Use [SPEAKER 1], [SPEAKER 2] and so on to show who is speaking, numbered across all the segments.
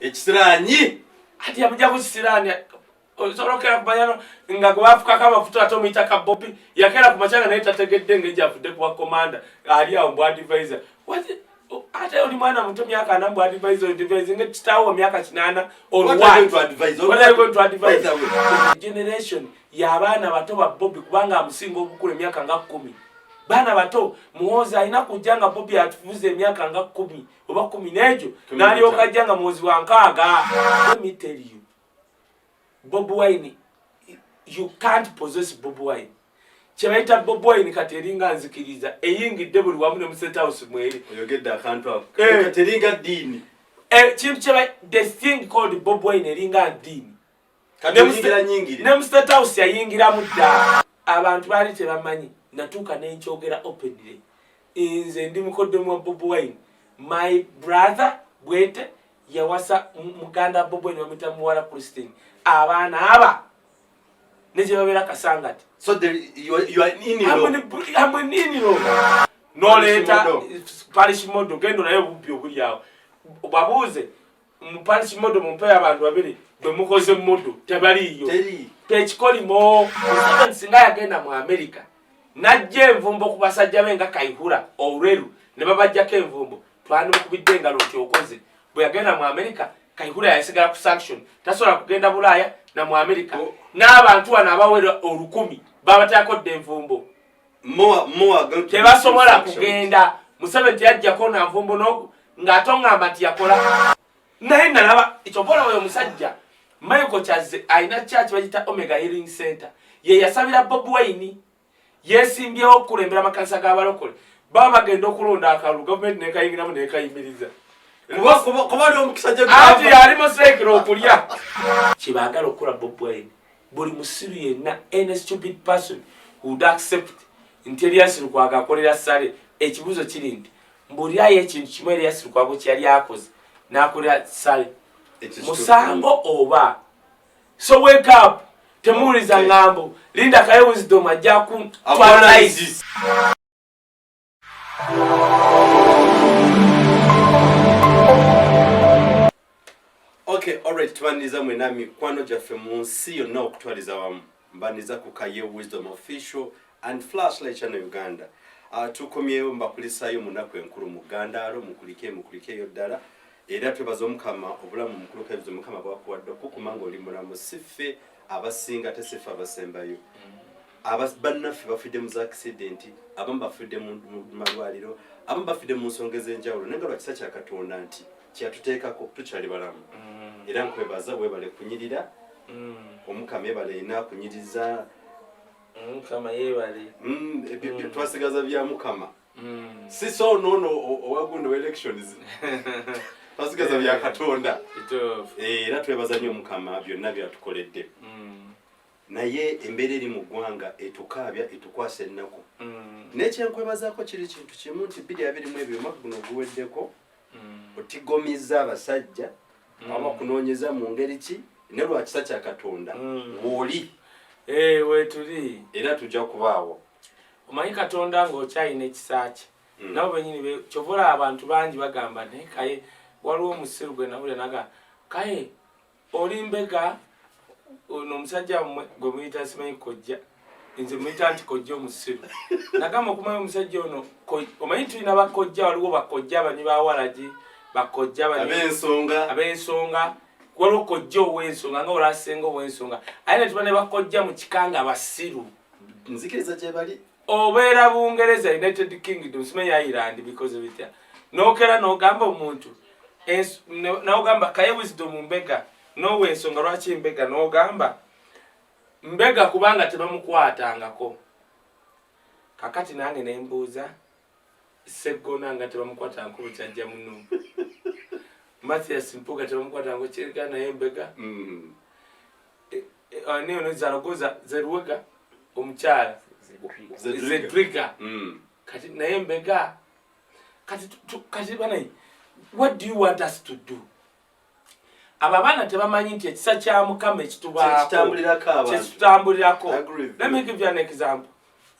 [SPEAKER 1] ekisiranyi
[SPEAKER 2] ati yamujja kusirani osorokera kubayano nga gwafuka kama futo atomita ka Bobi yakera kumachanga na itategedde ngeja fude kwa commander ali awo mbwa advisor what ate oli mwana muto myaka na mbwa advisor ngetawo myaka 8 or what are you going to advise generation y'abaana bato ba Bobi kubanga amusinga obukule myaka nga 10 bana bato muhoza alina kujanga Bobi atuvuze emyaka nga 10 oba 10 nejo nali okajanga muhozi wa nkaaga. Let me tell you, Bobi Wine, you can't possess Bobi Wine. Chebaita Bobi Wine kateringa nzikiriza eyingidde buli wamu ne State House mweri
[SPEAKER 1] oyogedde akantu ako kateringa Diini
[SPEAKER 2] cheba the thing called Bobi Wine eringa Diini
[SPEAKER 1] kateringira nyingire
[SPEAKER 2] ne State House yayingira mudda abantu bali tebamanyi natuka n'enkyogera openly inze ndi mukoddomu wa Bobi Wine. My brother Bwete yawasa muganda Bobi Wine wamita muwala Christine abana aba neje babera kasangati
[SPEAKER 1] so you are in
[SPEAKER 2] in no later parish model gendo nayo bubbi obuli awo babuze mu parish model mumpe abantu babiri bwe mukoze model tebaliyo tekikoli mo singa yagenda mu America najje envumbo ku basajja benga Kayihura Oreru ne babajjako envumbo twanu kubidde nga loti okoze bwe yagenda mu America Kayihura yasigala ku sanction tasobola kugenda Bulaya na mu America n'abantu wana abawera 10 babatako envumbo tebasobola kugenda Museveni yajjako na nvumbo no ng'atonga amati yakola naye nalaba ekyobola oyo musajja Michael Chaze aina church bagita Omega Healing Center ye yasabira Bobi Wine yesimbyewo okulembera makanisa g'abalokole baba bagenda okulonda akalulu government nekayingiramu nekayimiriza
[SPEAKER 1] kubali omukisajja
[SPEAKER 2] ati alimo sekiro okulya kibagala okukola Bobi Wine buli musiru yenna any stupid person would accept interiors lukwaga akolera sale ekibuzo kiri nti mbulirayo ekintu kimwe Elias Lukwago kyali akoze n'akolera sale musango oba so wake up temuliza ngambo Linda Kaye wisdom ajja ku twalize.
[SPEAKER 1] Okay, alright, twaniza mwenami kwano jaffe munsi yonna okutwaliza wamu mbaniza ku Kaye Wisdom Official and Flashlight Channel Uganda. Tukomyeyo mbakulisayo munaku enkulu mu Uganda alo mukulike yo ddala era twebaza omukama obulamu mukuluka ebizo mukama bwakuwadde okukumanga oli mulamu sife abasinga tesife abasembayo abannaffe bafudde mu accident abamu bafudde mu malwaliro abamu bafudde mu nsonga ez'enjawulo naye nga lwa kisa kya Katonda nti kyatuteekako tukyali balamu era nkwebaza webale kunyirira omukama yebale ina kunyiriza
[SPEAKER 2] omukama yebale
[SPEAKER 1] twasigaza bya mukama si so nono owagundo elections twasigaza bya Katonda era twebaza nnyo omukama byonna byatukoledde naye embeera eri mu ggwanga etukaabya etukwasa ennaku n'ekyenkwebazaako kiri kintu kimu nti 2021 omwaka guno guweddeko otigomiza abasajja abakunoonyeza mu ngeri ki ne lwa kisa kya Katonda w'oli
[SPEAKER 2] wetuli
[SPEAKER 1] era tujja kubaawo
[SPEAKER 2] omanyi Katonda ng'okyalina ekisa kye nabo benyini kyovola abantu bangi bagamba naye Kaye waliwo omusiru gwe nawulira naga Kaye oli mbega ono omusajja gwe muyita simanyi kojja nze muyita nti kojja omusiru nagamba okumanya omusajja ono omanyi tulina bakojja waliwo bakojja abanyi bawalagi bakojja ab'ensonga waliwo kojja ow'ensonga nga olasenga ow'ensonga aye ne tuba ne bakojja mu kikanga abasiru
[SPEAKER 1] nzikiriza gye bali
[SPEAKER 2] obeera Bungereza United Kingdom simanyi Ireland because of it nokera n'ogamba omuntu n'ogamba Kaye Wisdom mbega n'ow'ensonga lwaki mbega n'ogamba mbega kubanga tebamukwatangako kakati nange nembuuza seggona nga tebamukwatangako bukyajja muno Mathias Mpuga tebamukwatangako kirika naye mbega ani ono Zaragoza Zeruwega omukyala Zedriga kati naye mbega kati banayi what do you want us to do? Abaana tebamanyi nti ekisa kya Mukama ekitambulirako. Let me give you an example.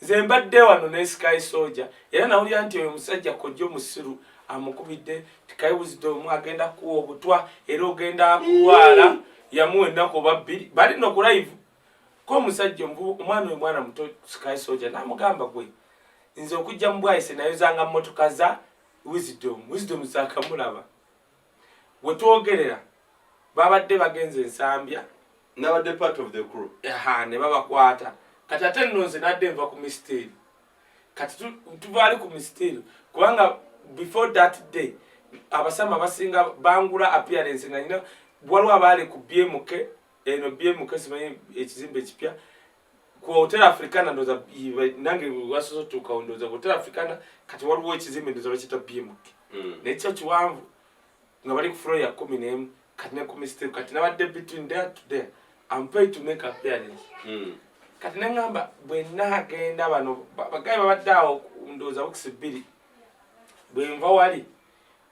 [SPEAKER 2] Nze mbadde wano ne Sky Soldier era nawulira nti oyo musajja kojja omusiru amukubidde Kaye Wisdom agenda kuwa obutwa era ogenda kulwala yamuwa ennaku oba bbiri bali no ku live ko omusajja omwana muto Sky Soldier n'amugamba gwe nze okujja mu bwayise nayozanga mmotoka za Wisdom zaakamulaba we twogerera babadde bagenze ensambya
[SPEAKER 1] n'abadde part of the crew
[SPEAKER 2] ne babakwata kati ate nno nze nadde nva ku misteri kati tuvaali ku misteri kubanga before that day abasama basinga bangula appearance nga nyina waliwo abaali ku BMK eno BMK simanyi ekizimbe ekipya ku Hotel Africana ndoza nange wasoso tukaondoza Hotel Africana kati waliwo ekizimbe ndoza bakita BMK nekyo kiwanvu nga bali ku floor ya 11 kati ne ku misteri kati nabadde between there to there I'm paid to make appearance kati nengamba bwe nagenda bano bagaye babadde awo ndoza bokisi bbiri bwe nva wali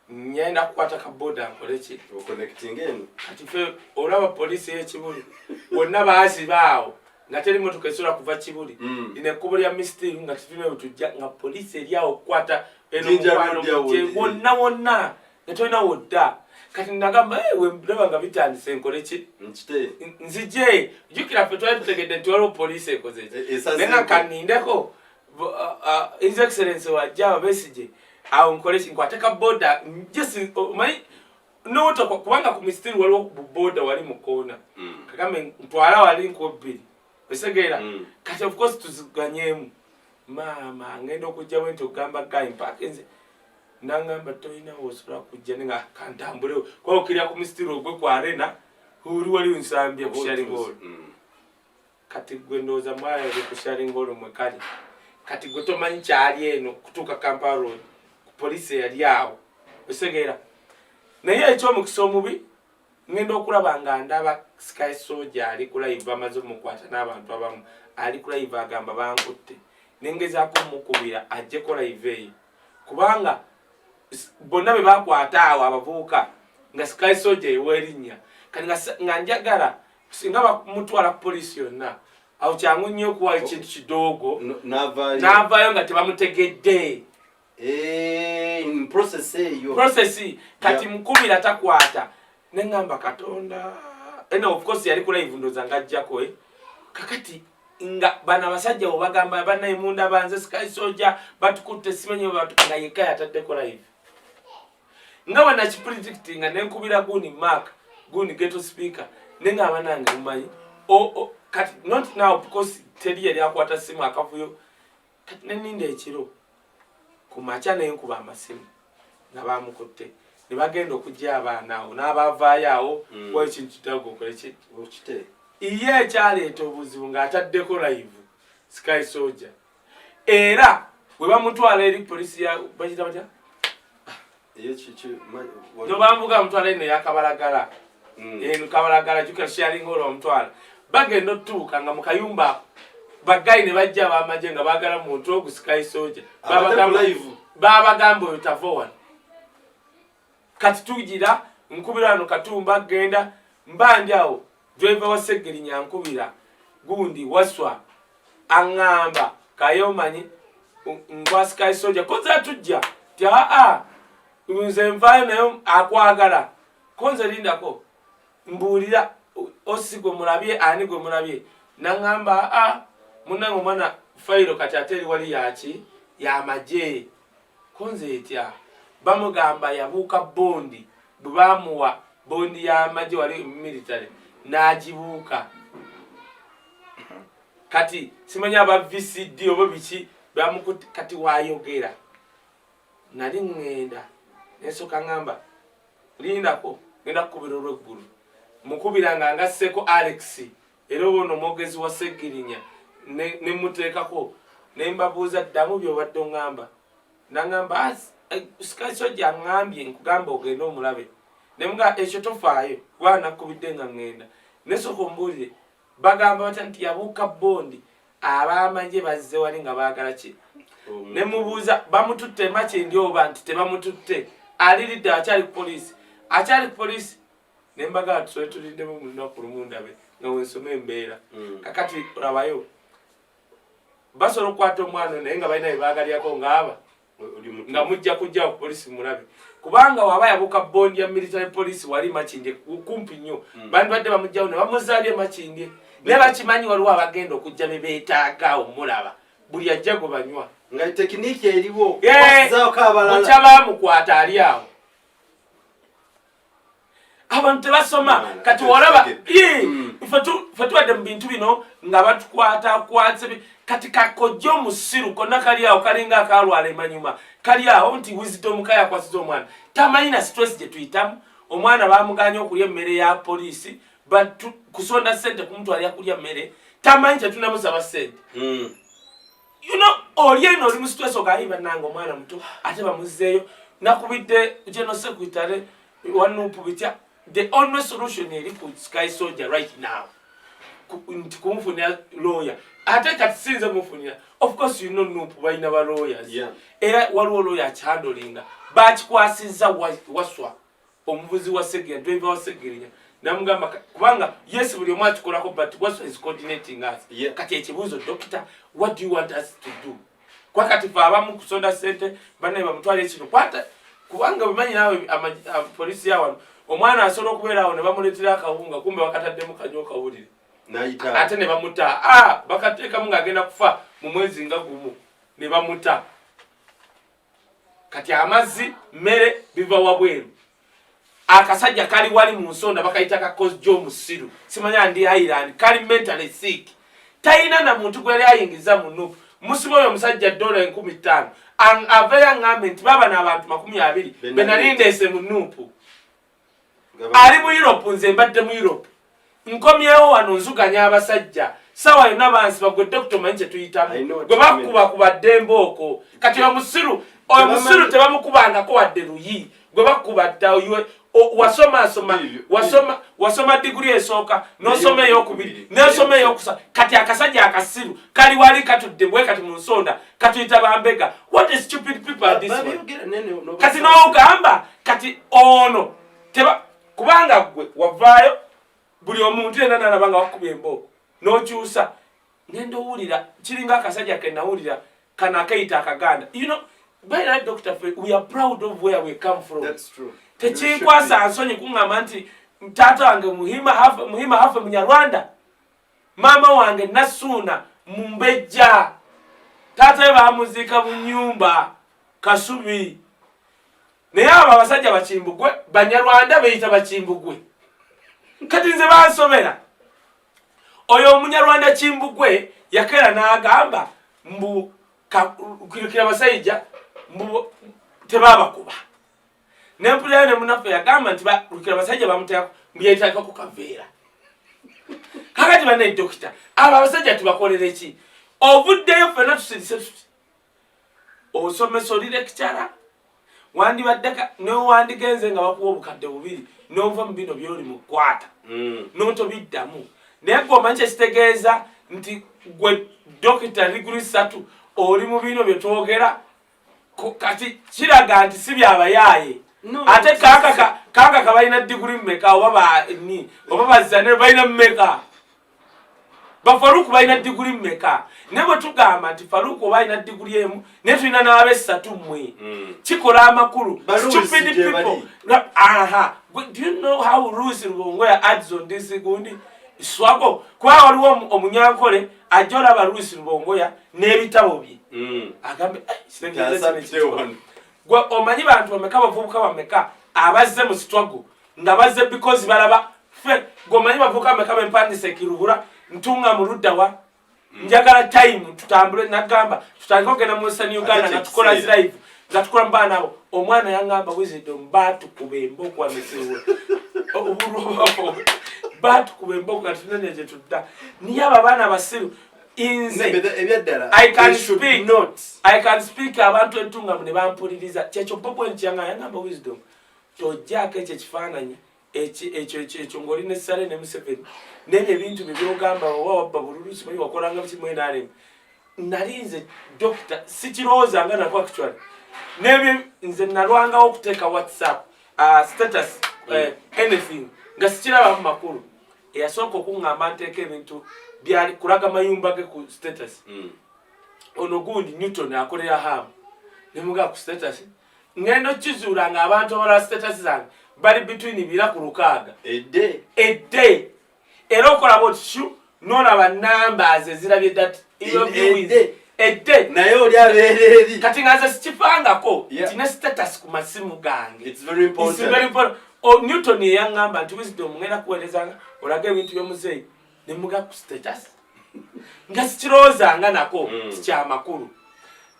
[SPEAKER 2] nyenda kukwata ka boda nkoleki
[SPEAKER 1] connecting eno
[SPEAKER 2] kati fe olaba police y'ekibuli bonna baazi baawo nga teri motoka esobola kuva kibuli ine kkubo lya misteri nga titulina butujja nga police eri awo okukwata eno mukwano wonna wonna nga tolina wodda kati nagamba we ndaba nga bitandise nkoleki nzije jukira fe twali tutegedde nti waliwo police ekoze nenga kanindeko His Excellency wajja Besigye awo nkoleki nkwateka boda just my no to kubanga ku misteri waliwo boda wali mu kona kagambe ntwala wali nkobiri esegera kati of course tuziganyemu mama ngenda okujja wento gamba guy mpakenze nangamba toyina wosobola kujja nenga kantambule kwa okirya ku misteri ogwe kwa arena uri wali nsambya ku sharing hall kati gwendoza mwaya ku sharing hall mwekali kati gotomanyi kyali eno kutuka Kampala Road ku police yali awo esegera naye ekyo mukisa omubi ngenda okulaba nga ndaba Sky Soldier ali ku live amaze omukwata n'abantu abamu ali ku live agamba bankutte nengezaako mukubira ajje ko live eyo kubanga bonna be bakwata awo abavubuka nga Sky Soldier ewerinnya kati nga njagala singa bamutwala ku polisi yonna awo kyangu nnyo okuwa ekintu kidogo n'avaayo nga tebamutegedde process kati mukubira takwata nengamba Katonda of course yali ku live ndoza ngajjako kakati nga bana basajja obagamba bana imunda banze Sky Soldier batukutte simenye nga yeka yataddeko live nga wana kipredicting nenkubira guni ghetto speaker nenga abanange mumanyi kati not now because teri yali akwata simu akavuyo kati neninde ekiro kumacha nenkuba amasimu nabamukutte nibagenda okujja abaana awo n'abavaayo awo kwa ekintu kitago koleki okite iye kyaleeta obuzibu ng'ataddeko live Sky Soldier era bwe bamutwala eri polisi ya bakita batya no bambuga mutwala eno yakabalagala eno kabalagala juka sharing hall omutwala bagenda otuuka nga mu kayumba bagayi ne bajja abamaje nga baagala muntu ogu Sky Soldier babagamba oyo tavowa kati tugira nkubira no katumba genda mbanjawo driver wa Segeri nyankubira gundi waswa angamba kayomanyi ngwa Sky Soldier koza tujja tya nze mvayo nayo akwagala konza lindako mbulira osigo mulabye ani gwe mulabye nangamba munango mwana failo kati ateri wali yachi ya maje konze etya bamugamba yabuka bondi bamuwa bondi ya maje wali military najibuka kati simanya aba VCD obo bichi bamukuti kati wayogera nali ngenda nesoka ngamba lindako ngenda kubira olweggulu mukubiranga ngasseko Alex era ono mogezi wa Segirinya ne muteekako ne mbabuuza ddamu byobadde ngamba nangamba Sky Soldier ngambye nkugamba ogenda omulabe ne mga ekyo tofaayo bwana kubidde nga ngenda nesoko mbulire bagamba batya nti yabuuka bondi abamanje bazze wali nga baagala ki ne mubuuza bamututte make ndi oba nti tebamututte alilidde akyali ku polisi nembaga tusoe tulindemu mu lunaku lumu ndabe nga wensoma embeera kakati olabayo basobola okukwata omwana naye nga balina bebagalyako ngaaba nga mujja kujja ku police mulabe kubanga waba yabuka bondi ya military police wali Makindye kumpi nnyo bandibadde bamujjawo ne bamuzaalye Makindye ne bakimanyi waliwo abagenda okujja be beetaaga omulaba buli ajja gwe banywa
[SPEAKER 1] nga tekiniki eriwo
[SPEAKER 2] kwasizaako abalala mukya baamukwata ali awo abantu tebasoma kati olaba fe tubadde mu bintu bino nga batukwatakwatse kati kakojja omusiru konna kali awo kalinga akalwala emanyuma kali awo nti wisdom Kaye akwasiza omwana tamanyi na stress gye tuyitamu omwana baamuganya okulya emmere ya poliisi kusonda ssente kumutwalira kulya mmere tamanyi tetunamusaba ssente you know oli eno oli mu stress okayiba nange omwana muto ate bamuzzeeyo nakubidde General Secretary wanupu bitya the only solution eri ku Sky Soldier right now nti kumufunira lawyer ate kati sinze mufunira of course you know nupu balina ba lawyers era waliwo lawyer akyandolinga bakikwasizza waswa omuvuzi wa Segerinya driver wa Segerinya namugamba kubanga yes buli omu akikolako but waswa is coordinating us kati ekibuuzo doctor what do you want us to do kwa kati fa abamu kusonda sente banaye bamutwala ekino kwata kubanga bimanyi nawe polisi yawo omwana asobola okubeera awo ne bamuleetera akawunga kumbe wakataddemu kanyo kawulire ate ne bamuta bakateekamu ng'agenda kufa mu mwezi nga gumu ne bamuta kati amazzi mmere biva wabweru akasajja kali wali mu nsonda bakayita kakozjo omusiru simanya ndi Ireland kali mentally sick tayina na muntu gwe yali ayingiza mu nupu musiba oyo omusajja $15,000 aveera ngambe nti baba n'abantu 20 benalindeese mu nupu ali mu Europe nze mbadde mu Europe nkomyewo wano nzuganya abasajja sawa yonna bansi bagwe Dr. Manche tuyitamu gwe bakuba kuba ddembe okwo kati oyo musiru tebamukubangako wadde luyi gwe bakuba dda wasoma degree esooka n'osoma ey'okubiri n'osoma ey'okusa kati akasajja akasiru kali wali katudde bwe kati mu nsonda katuyita bambega what is stupid people are this one kati n'ogamba kati ono kubanga gwe wavaayo buli omuntu yenna nalabanga wakubya embooko n'okyusa ngenda owulira kiringa akasajja ke nawulira kana akayita akaganda you know by that Dr. we are proud of where we come from.
[SPEAKER 1] That's true.
[SPEAKER 2] Tekinkwasa nsonyi kuŋŋamba nti taata wange muhima hafe munyarwanda mama wange Nasuuna mumbejja taata we baamuziika mu nnyumba Kasubi naye abo abasajja bakimbugwe banyarwanda beeyita bakimbugwe kati nze bansomera oyo omunyarwanda kimbugwe yakeera n'agamba mbu kwirukira abasajja mbu tebabakuba nempulira ne munaffe yagamba nti barukira abasajja bamuteeko mbyeteeka ku kaveera kakati banne dokita abo abasajja tubakolere ki ovuddeyo ffenna tusirise tuti osomesa oli lekitara wandibaddeka newandigenze nga bakuwa obukadde 2 n'ova mu bino byoli mukwata n'otobiddamu naye gwe omanyi kyekitegeeza nti gwe dokita diguri 3 oli mu bino bye twogera kati kiraga nti si byabayaaye ate kaka kabalina diguri mmeka oba bazanero balina mmeka bafaluku balina diguri mmeka ne bwe tugamba nti faluku oba alina diguri emu naye tulina n'abe3 mmwe kikola amakulu stupid people do you know how Rusi Rubongoya adds on this gundi swago kwa waliwo omunyankole ajja olaba Rusi Rubongoya n'ebitabo bye agambe gwe omanyi bantu bameka bavubuka bameka abazze mu struggle nga bazze because balaba fe gwe omanyi bavubuka bameka bempandise kiruhura ntunga mu luddawa njagala time tutambule nagamba tutandika okugenda mu Western Uganda nga tukola live nga tukola mbaana abo omwana yangamba wisdom batukuba emboko amesiwe batukuba emboko nga tunene gye tudda niye abo abaana basiru I can speak abantu entunga ne bampuliriza kyekyo popo enkyanga yangamba wisdom tojjaako ekyo ekifaananyi ekyo ng'olina essale ne Museveni n'ebyo ebintu bye byogamba oba wabba bululu simanyi wakolanga bukimu NRM nali nze dokita sikirowoozanga nako actually n'ebyo nze nalwangawo okuteeka WhatsApp status anything nga sikirabamu makulu eyasooka okuŋŋamba nteeka ebintu byali kulaga mayumba ge ku status ono gundi Newton akolera hamu nemuga ku status ngendo kizura nga abantu abala status zange bali between bila ku lukaga edde era okola botshu nona ba numbers ezirabye that edde
[SPEAKER 1] nayo oli abeereri
[SPEAKER 2] kati ngaza sikipangako tina status ku masimu gange.
[SPEAKER 1] It's very important.
[SPEAKER 2] It's very important. O Newton yangamba nti wisdom ngenda kuwelezanga olaga ebintu byomuzeeyi nemuga ku status nga sikiroza nga nako kya makulu.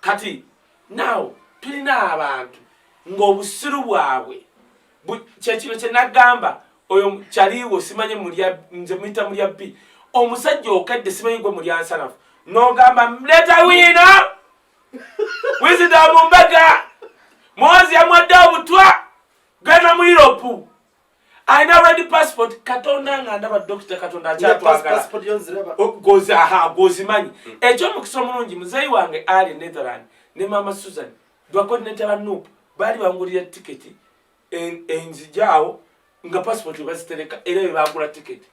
[SPEAKER 2] Kati now tulina abantu ng'obusiru bwabwe kyekino kye nagamba oyo kyaliwo simanye mulya nze muyita mulya B omusajja okedde simanyi gwe mulya nsanafu n'ogamba mleta wino wisdom mbaga Mozi amwadde obutwa gana mu Europe alina ready passport katonda nga ndaba doctor katonda akyatwagala
[SPEAKER 1] passport yonziraba
[SPEAKER 2] gozimanyi ekyo mukisa omulungi muzeeyi wange ali Netherland ne mama Susan bakodinete ba Nup bali bangulira tiketi enzijaawo nga passport bazitereka era bagula tiketi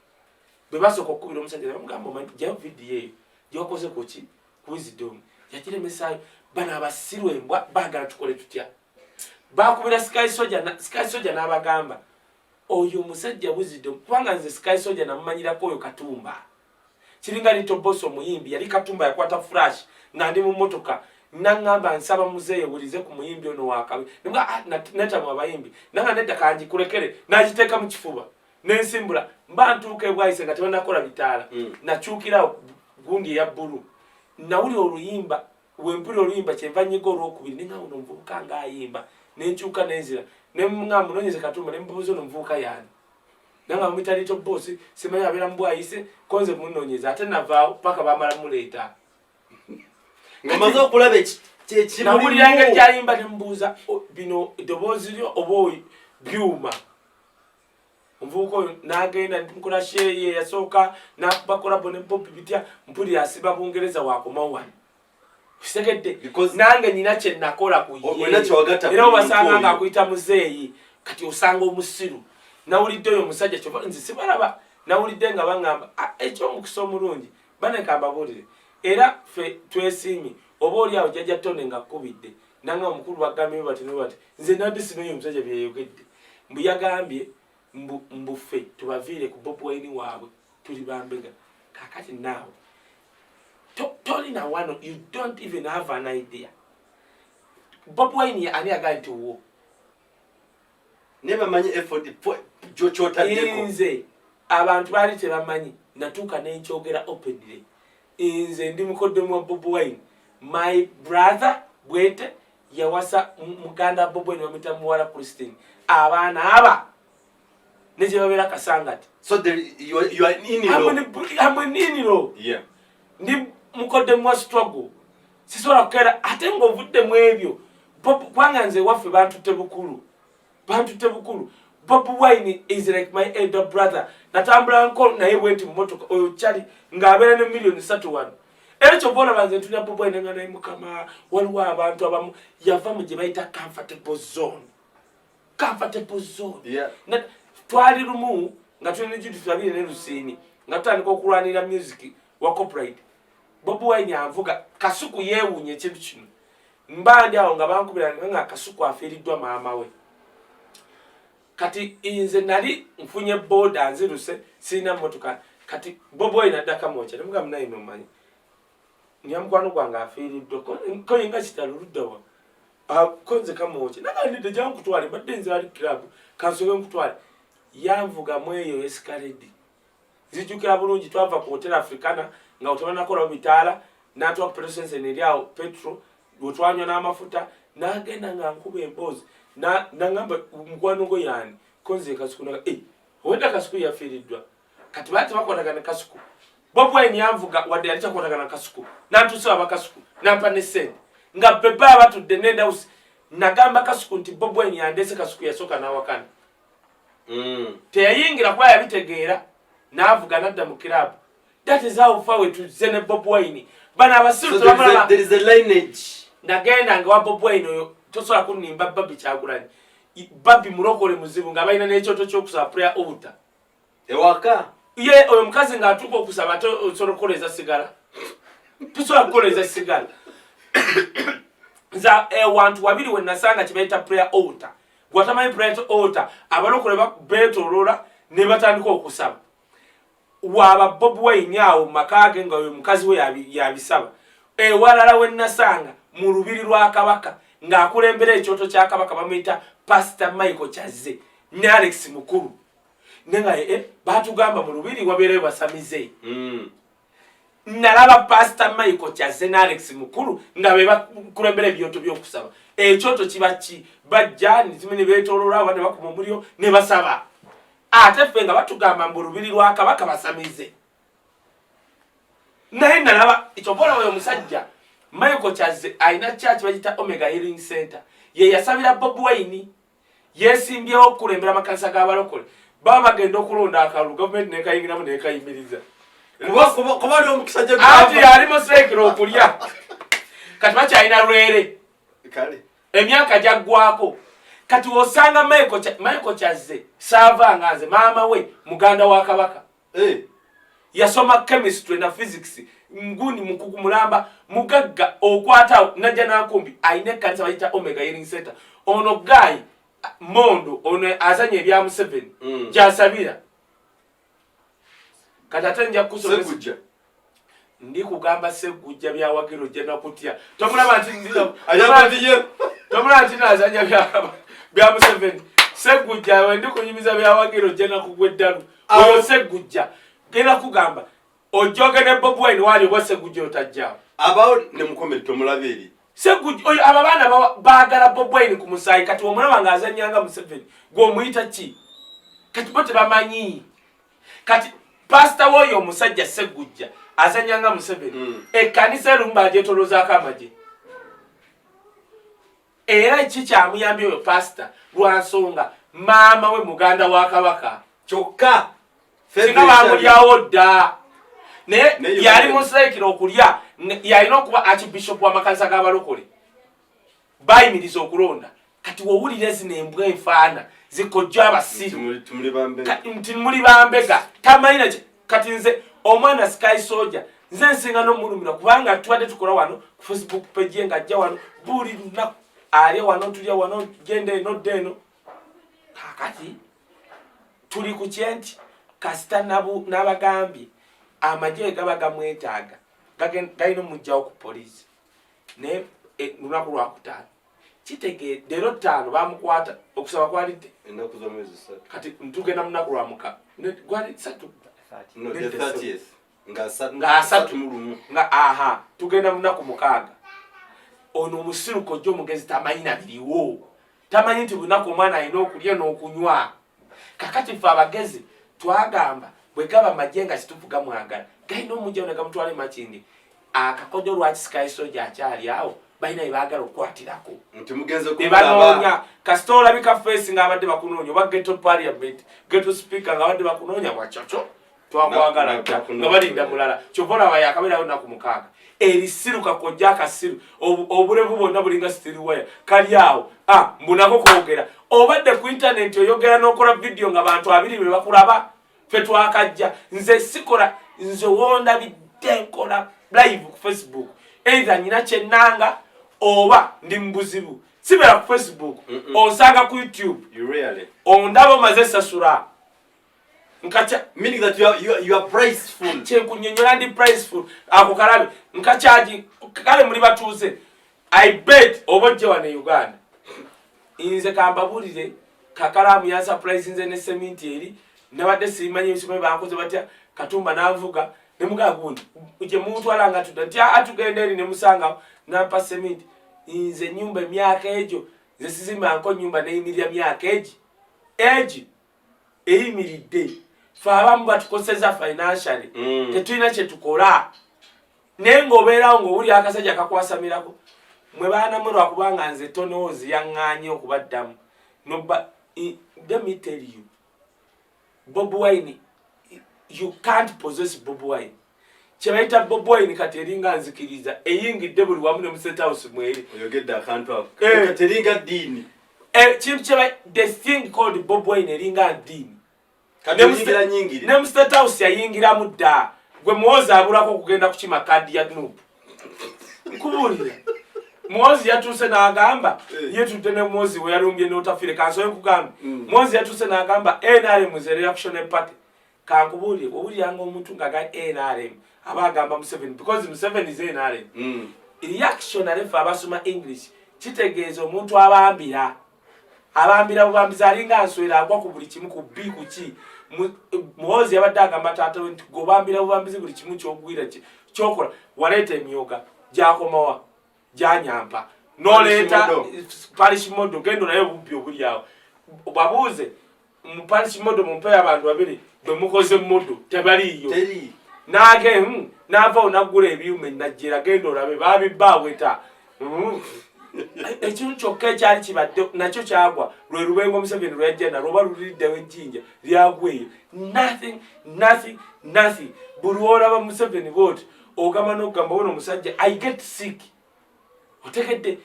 [SPEAKER 2] bebasoka okubira omusajja bamugamba omanyi jayo video gyokoze kuki wisdom yakiremesaayo bana abasirwe embwa bagala tukole tutya bakubira Sky Soldier n'abagamba oyo musajja wisdom kubanga nze Sky Soldier namumanyirako oyo Katumba kiringa lito boss omuyimbi yali Katumba yakwata flash nga ndi mu motoka nangamba nsaba muzeeyi wulize ku muyimbi ono wakawe nga neta mu abayimbi nanga nedda kanji kulekere najiteeka mu kifuba nensimbula mba ntuuka ebwayise nga tebannakola bitaala nakyukira gundi ya bbulu nawuli oluyimba wempuli oluyimba kyenva nyiga olwokubiri nenga ono muvubuka nga ayimba nenkyuka nenzira nemugamba nonyeze Katumba nembuuza ono muvubuka yani nanga mumita lito boss simanyi abeera mubwayise konze munonyeza ate navaawo paka bamala muleeta
[SPEAKER 1] ngamaze okulaba ekimuli
[SPEAKER 2] nawuliranga kyayimba nembuuza bino eddoboozi lyo oba byuma omuvubuka oyo n'agenda nkola sheye yasooka nakubakola bone Bobi bitya mpuli asiba Bungereza wakomawo wano kitegedde nange nyina kye nakola ku ye era obasanga nga akuyita muzeeyi kati osanga omusiru nawulidde oyo omusajja kyova nze sibalaba nawulidde nga bangamba ekyomukisa omulungi banekamba buulire era fe twesiimye oba oli awo jjajja Tone nga kkubidde nanga omukulu bagambye bati nze nabbi sinoyo omusajja byeyogedde mbu yagambye mbufe tubaviire ku Bobi Wine waabwe tuli bambega kakati naawe tolina wano you don't even have an idea Bobi Wine ani agali nti wo
[SPEAKER 1] nebamanyi effort kyotaddeko
[SPEAKER 2] nze abantu baali tebamanyi natuuka nenkyogera openly nze ndi mukoddemu wa Bobi Wine my brother bwete yawasa muganda Bobi Wine bamuyita muwala Christine abaana aba neje babera kasangati
[SPEAKER 1] so you are in
[SPEAKER 2] inilo
[SPEAKER 1] yeah
[SPEAKER 2] ndi mukoddemu wa struggle sisobola kukera ate ng'ovudde mu ebyo kubanga nze waffe bantutte bukulu Bobi Wine is like my elder brother natambula nko naye bwenti mu motoka oyo kyali ng'abeera ne million 31 era kyobona banze ntulya Bobi Wine nga naye mukama waliwo abantu abamu yava mu gye bayita comfortable zone
[SPEAKER 1] yeah
[SPEAKER 2] twali lumu nga tulina ekintu tulabire ne Lusiini nga tutandika okulwanira music wa copyright Bobi Wine avuga Kasuku yeewuunya ekintu kino mbandi awo nga bankubira nga Kasuku afiiriddwa maama we kati nze nali nfunye boda nziruse sirina mmotoka kati Bobi Wine addaka mwoca nemuga munaye nomanyi nyamukwano gwange afiiriddwa koyinga kitaluluddawa konze kamwoca nagandidde jankutwale mbadde nze ali club kansobe nkutwale yanvuga mweyo escalade zijukira bulungi twava ku hotel Africana nga otabanakola bitaala natwa presence neriawo petro bwetwanywa n'amafuta nagenda nga nkuba emboozi nangamba mukwano gwe yani konze Kasuku naga wenda Kasuku yafiiriddwa kati bati bakwatagana Kasuku Bobi Wine yanvuga wadde yali takwatagana Kasuku nantuuse abakasuku nampa ne sente nga beba abatudde n'endawusi nagamba Kasuku nti Bobi Wine yandese Kasuku yasooka n'awakana teyayingira kuba yabitegeera n'avuga nadda mu club. That is how far we to send Bobi Wine bana abasiru
[SPEAKER 1] so there is a lineage
[SPEAKER 2] nagenda nga wa Bobi Wine oyo tosobola kunimba Babi Kyagulanyi Babi mulokole muzibu nga balina n'ekyoto ky'okusaba prayer altar
[SPEAKER 1] ewaka
[SPEAKER 2] ye oyo mukazi nga atuuka okusaba osobola okukoleza sigala tusobola kukoleza sigala za wantu wabiri we nasanga kibaita prayer altar gwatamanyi prayer altar abalokole bakubetolola ne batandika okusaba waba Bobi Wine awo makage nga we mukazi we yabisaba walala we nasanga mu lubiri lwa kabaka ng'akulembera ekyoto kya kabaka bamuyita Pastor Michael Kyazze ne Alex mukuru nenga batugamba mu lubiri wabeereyo basamize nalaba Pastor Michael Kyazze ne Alex mukuru nga be bakulembera ebyoto by'okusaba ekyoto kiba ki bajja nizimene beetolola abane bakuma omuliro ne basaba ate ffe nga batugamba mu lubiri lwa kabaka basamize naye nalaba ekyobola oyo omusajja Michael Kyazze alina church bagita Omega Healing Center ye yasabira Bobi Wine yesimbyewo okulembera amakanisa g'abalokole baba bagenda okulonda akalulu gavumenti nekayingiramu nekayimiriza
[SPEAKER 1] kuba ali omukisa gye
[SPEAKER 2] ati alimo sekiro okulya kati bakyalina lwere
[SPEAKER 1] kale
[SPEAKER 2] emyaka gyaggwako kati osanga Michael Kyazze saavanga nze maama we muganda wa kabaka yasoma chemistry na physics nguni mukugu mulamba mugagga okwata najja nakumbi aine kanisa bayita Omega Healing Center ono guy mondo ono azanye ebya mu 7 jasabira katatenja kusomesa ndi kugamba segujja bya wagiro jena kutya tomulaba nti ndino ayabadiye tomulaba nti nazanya bya mu 7 segujja we ndi kunyimiza bya wagiro jena kugweddalu oyo segujja gena kugamba ojoge ne Bobi Wine wali wase gujjo otajja
[SPEAKER 1] abawo ne mukomere tomulabiri
[SPEAKER 2] segujjo oyo ababana baagala Bobi Wine ku musayi kati omulaba nga azanyanga mu 7 gwo muyita ki kati bote bamanyi kati pastor woyo omusajja segujja azanyanga mu 7 kanisa lumba jetoloza kamaje era iki kyamuyambye oyo pastor lwansonga maama we muganda wa kabaka
[SPEAKER 1] kyokka
[SPEAKER 2] singa bamulyawo dda ne yali musekiro okulya yalina okuba archbishop w'amakanisa g'abalokole bayimiriza okulonda kati wowulire zino embwa enfaana zikojja abasiru nti muli bambega tamanyina kati nze omwana Sky Soldier nze nsinga n'omulumira kubanga tubadde tukola wano ku Facebook page nga ajja wano buli lunaku ali wano tulya wano genda eno dda eno kakati tuli ku kyenti kasita n'abagambye amagye gaba gamwetaaga galina omujjawo ku poliisi naye lunaku lwakutaano kitege leero ttaano bamukwata okusaba kwalidde
[SPEAKER 1] ennaku z'omwezi 3
[SPEAKER 2] kati ntugenda mu lunaku lwa muka gwali
[SPEAKER 1] 30
[SPEAKER 2] nga asatu nga aha tugenda mu lunaku 6 ono omusiru kojja omugezi tamanyi na biriwo tamanyi nti lunaku omwana alina okulya n'okunywa kakati ffe abagezi twagamba bwe gaba amagye nga kituvuga mwagala galina omujjawo ne gamutwala emakindi akakojo lwaki Sky Soldier akyali awo balina ebaagala okukwatirako
[SPEAKER 1] nti mugenze
[SPEAKER 2] nebanoonya kasita olabika face ng'abadde bakunoonya oba ghetto parliament ghetto speaker ng'abadde bakunoonya bwakyokyo twakwagala dda nga balinda mulala kyova olaba yakabeerayo nnaku 6 erisiru kakojja akasiru obulevu bwonna bulinga stiri waya kali awo mbunako kwogera obadde ku internet oyogera n'okola video nga bantu 2 be bakulaba ffe twakajja nze sikola nze wondabidde nkola live ku Facebook either nyina kyennanga oba ndi mbuzibu sibera ku Facebook onsanga ku YouTube ondaba omaze sasula nkacha
[SPEAKER 1] meaning that you are priceful
[SPEAKER 2] kyenkunyonyola ndi priceful ako kalabe nkacharge kale muli batuuze I bet obojje wane Uganda inze kambabulire kakalamu ya surprise nze ne cement eri nabadde simanyi ebisimo bankoze batya Katumba nanvuga ne mugagundi uje muntu alanga tudatya atugenda eri ne musanga nampa cement inze nyumba emyaka ejo nze sizima nko nyumba neyimirya myaka eji eyimiridde faabamu batukoseza financially tetulina kye tukola naye ng'obeerawo ng'owuli akasajja kakwasamirako mwe baana mwe lwakubanga nze tonoozi yaŋŋaanye okubaddamu let me tell you Bobi Wine you can't possess Bobi Wine kyebayita Bobi Wine kati eringa nzikiriza eyingidde buli wamu ne mu State House mweri
[SPEAKER 1] oyogedde akantu ako kati eringa ddiini
[SPEAKER 2] kintu kyeba the thing called Bobi Wine eringa ddiini
[SPEAKER 1] ne
[SPEAKER 2] mu State House yayingiramu dda gwe muwoza abulako okugenda kukima kadi ya Nuupu nkubuulira Muhozi yatuse n'agamba yetudde ne Muhozi we yalumbye n'otafire kansoye kugamba Muhozi yatuse n'agamba NRM ze reaction party kankubulye owulyanga omuntu ngaga NRM aba agamba Museveni because Museveni is NRM reaction alefa abasoma English kitegeeza omuntu abambira bubambiza alinga answera agwa ku buli kimu ku B ku ki Muhozi yabadde agamba taata we nti gobambira bubambizi buli kimu kyogwira kyokola waleeta emyoga gyakomawa janyampa no leta parish modo gendo nayo bubbi obuli awo babuze mu parish modo mumpe abantu babiri bemukoze modo tebaliyo nage nava onagula ebyume najjera gendo labe babibaweta ekintu kyokka ekyali kibadde nakyo kyagwa lwe lubengo Museveni lwejjena lwoba luliddewo ejjinja lyagweyo nothing buli olaba Museveni bwoti ogamba n'okugamba wono omusajja I get sick otegedde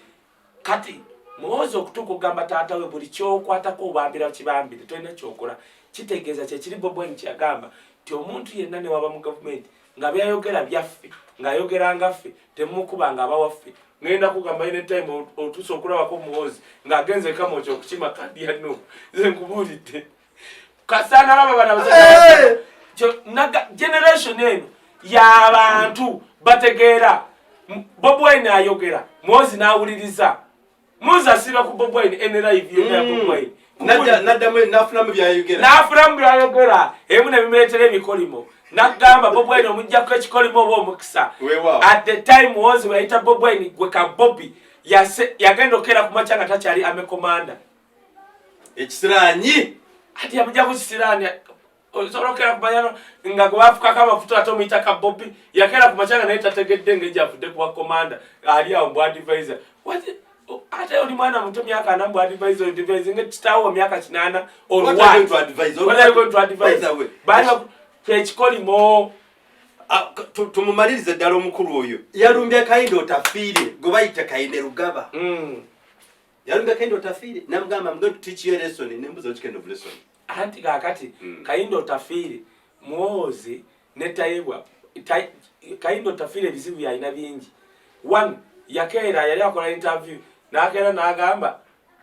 [SPEAKER 2] kati Muhozi okutuuka okugamba taata we buli kyokwatako obambira kibambire tolina kyokola kitegeeza kyekiri Bobi Wine kyagamba ti omuntu yenna ne waba mu gavumenti nga byayogera byaffe ng'ayogera ngaffe temukuba nga abawaffe ngenda kugamba ine time otuso okulabako Muhozi ng'agenze kamoki okukima kadi yano nze nkubulidde kasana laba bana generation eno y'abantu bategeera Bobi Wine ayogera Muhozi n'awuliriza Muhozi asiba ku Bobi Wine ene live ya Bobi Wine
[SPEAKER 1] nafunamu byayogera
[SPEAKER 2] emu ne bimuleetera ebikolimo nagamba Bobi Wine omujjako ekikolimo oba omukisa at the time Muhozi wayita Bobi Wine gwe ka Bobi yagenda okera ku maca nga takyali ame komanda
[SPEAKER 1] ekisiranyi
[SPEAKER 2] ati yamujja ku kisiraani osolokera kumanyano nga gwafuka kama futo atomita ka Bobi yakera ku maca nga naye tategedde ng'ejjafudde kuba komanda ali awo mbw advisor ate oli mwana muto myaka ana mbw advisor ng'ekitaawo myaka 8 bali ekikolimo
[SPEAKER 1] tumumalirize ddala omukulu oyo yalumbye Kayindo otafiire gwe bayita Kaine Rugaba yalumbye Kayindo otafiire namugamba I'm going to teach you a lesson nembuza which kind of lesson
[SPEAKER 2] anti kakati Kayindo otafiire Muhozi netayebwa Kayindo otafiire ebizibu yalina bingi one yakeera yali akola interview nakeera n'agamba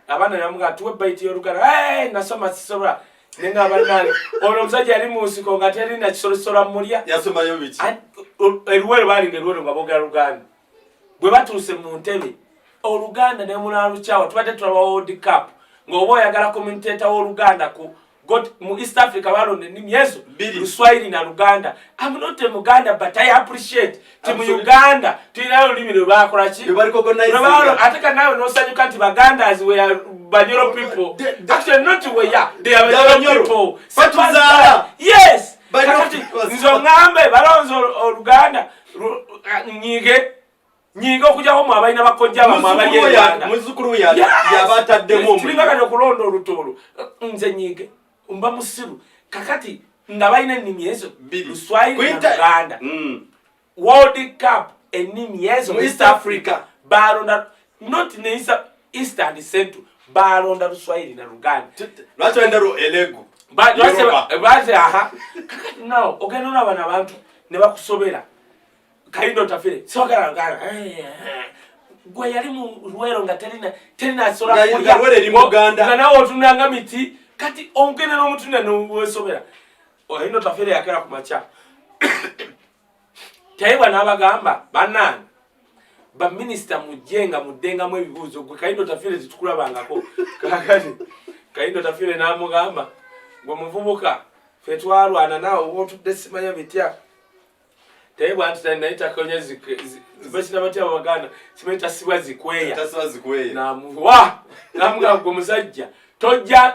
[SPEAKER 2] abaana namuga tuwe baiti y'Oluganda nasoma sisobola nenga abanani ono omusajja yali mu nsiko nga terina kisolosola mulya
[SPEAKER 1] yasomayo biki
[SPEAKER 2] eruwero balinga eruwero nga boogera Luganda bwe batuuse mu ntebe Oluganda ne munalukyawa tubadde tulaba World Cup ng'oba oyagala commentator w'Oluganda ku mu East Africa balonda ennimi ezo Luswahili na Luganda. I'm not a Muganda but I appreciate mu Uganda tulinayo olulimi lwe bakola ki ateka nawe n'osanyuka nti Bagandas we are Banyoro people actually not we are they are Banyoro people yes nzo ngambe balonzo Oluganda nyige okujjaho mu abalina bakojja bamwe abali Uganda
[SPEAKER 1] muzukulu yabataddemu
[SPEAKER 2] tulibagana okulonda olutolo nze nyige mba musiru kakati ndabayina ennimi ezo Luswahili na Luganda World Cup ennimi ezo mu East Africa balonda not in East and Central balonda Luswahili na Luganda
[SPEAKER 1] lwaki wendero elego
[SPEAKER 2] base aha kakati nao ogenda n'abana abantu ne bakusobera Kayindo otafiire sogera Luganda gwe yali mu Luwero nga terina asola
[SPEAKER 1] nga
[SPEAKER 2] nawe otunanga miti kati ongene n'omutunda n'owesobera Kayindo otafiire yakera ku maca tayibwa n'abagamba bannange baminisita mujjenga muddengamu ebibuuzo gwe Kayindo otafiire zitukulabangako kakati Kayindo otafiire n'amugamba gwe muvubuka ffe twalwana naawe oba otudde simanya bitya tayibwa nti nayita konya zibasina batya Abaganda simanyi tasibwa zikweya namuwa namugamba gwe musajja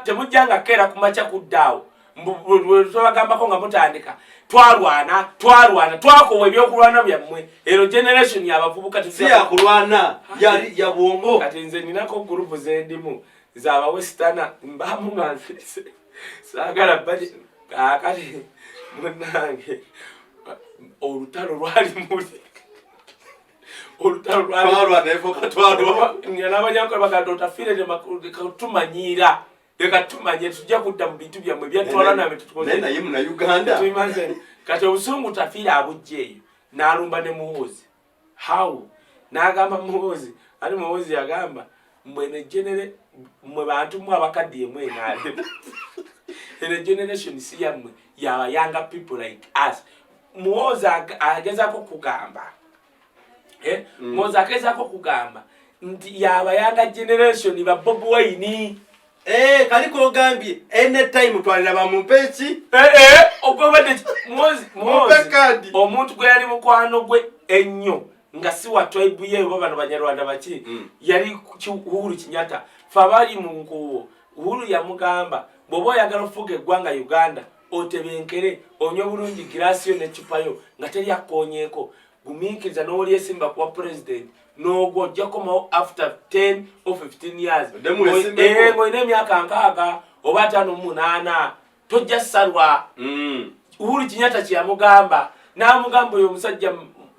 [SPEAKER 2] temujjanga keera ku maca kuddaawo twabagambako nga mutandika twalwana twakowa ebyokulwana byammwe ero generation yabavubuka
[SPEAKER 1] siyakulwana ya bwongo
[SPEAKER 2] kati nze ninako gurupu zendimu zabawesitana mbamu nganfise saagala bali kakati munange olutalo lwali muli olutalo lwali n'abanyankole baganda otafiire tumanyira leka tumanye tujja kudda mu bintu byammwe byatwala nabe
[SPEAKER 1] naye muna Uganda
[SPEAKER 2] kati obusungu tafiire abujja eyo n'alumba ne Muhozi how n'agamba Muhozi ali Muhoozi yagamba mwene genere mwe bantu mwe abakaddiye mwe nale ene generation si yamwe ya younger people like us. Muhoozi agezako kugamba Muhoozi agezako kugamba nti yaba younger generation ba Bobi Wine
[SPEAKER 1] kaliko ogambye anytime twalira mu mpeki
[SPEAKER 2] ogobade Muhoozi omuntu gwe yali mukwano gwe ennyo nga si wa tribe ye bano Banyarwanda baki yali Uhuru Kenyatta fabali mu nkuwo Uhuru yamugamba bobo yagala ofuga eggwanga Uganda otebenkere onyo bulungi girasio ne chupayo nga teri akonyeko gumiikiriza n'oli esimba kuwa president n'ogwo jakoma after 10 or 15 years ngoine emyaka nkaaga oba 5 tojja salwa Uhuru Kenyatta kyamugamba n'amugamba oyo omusajja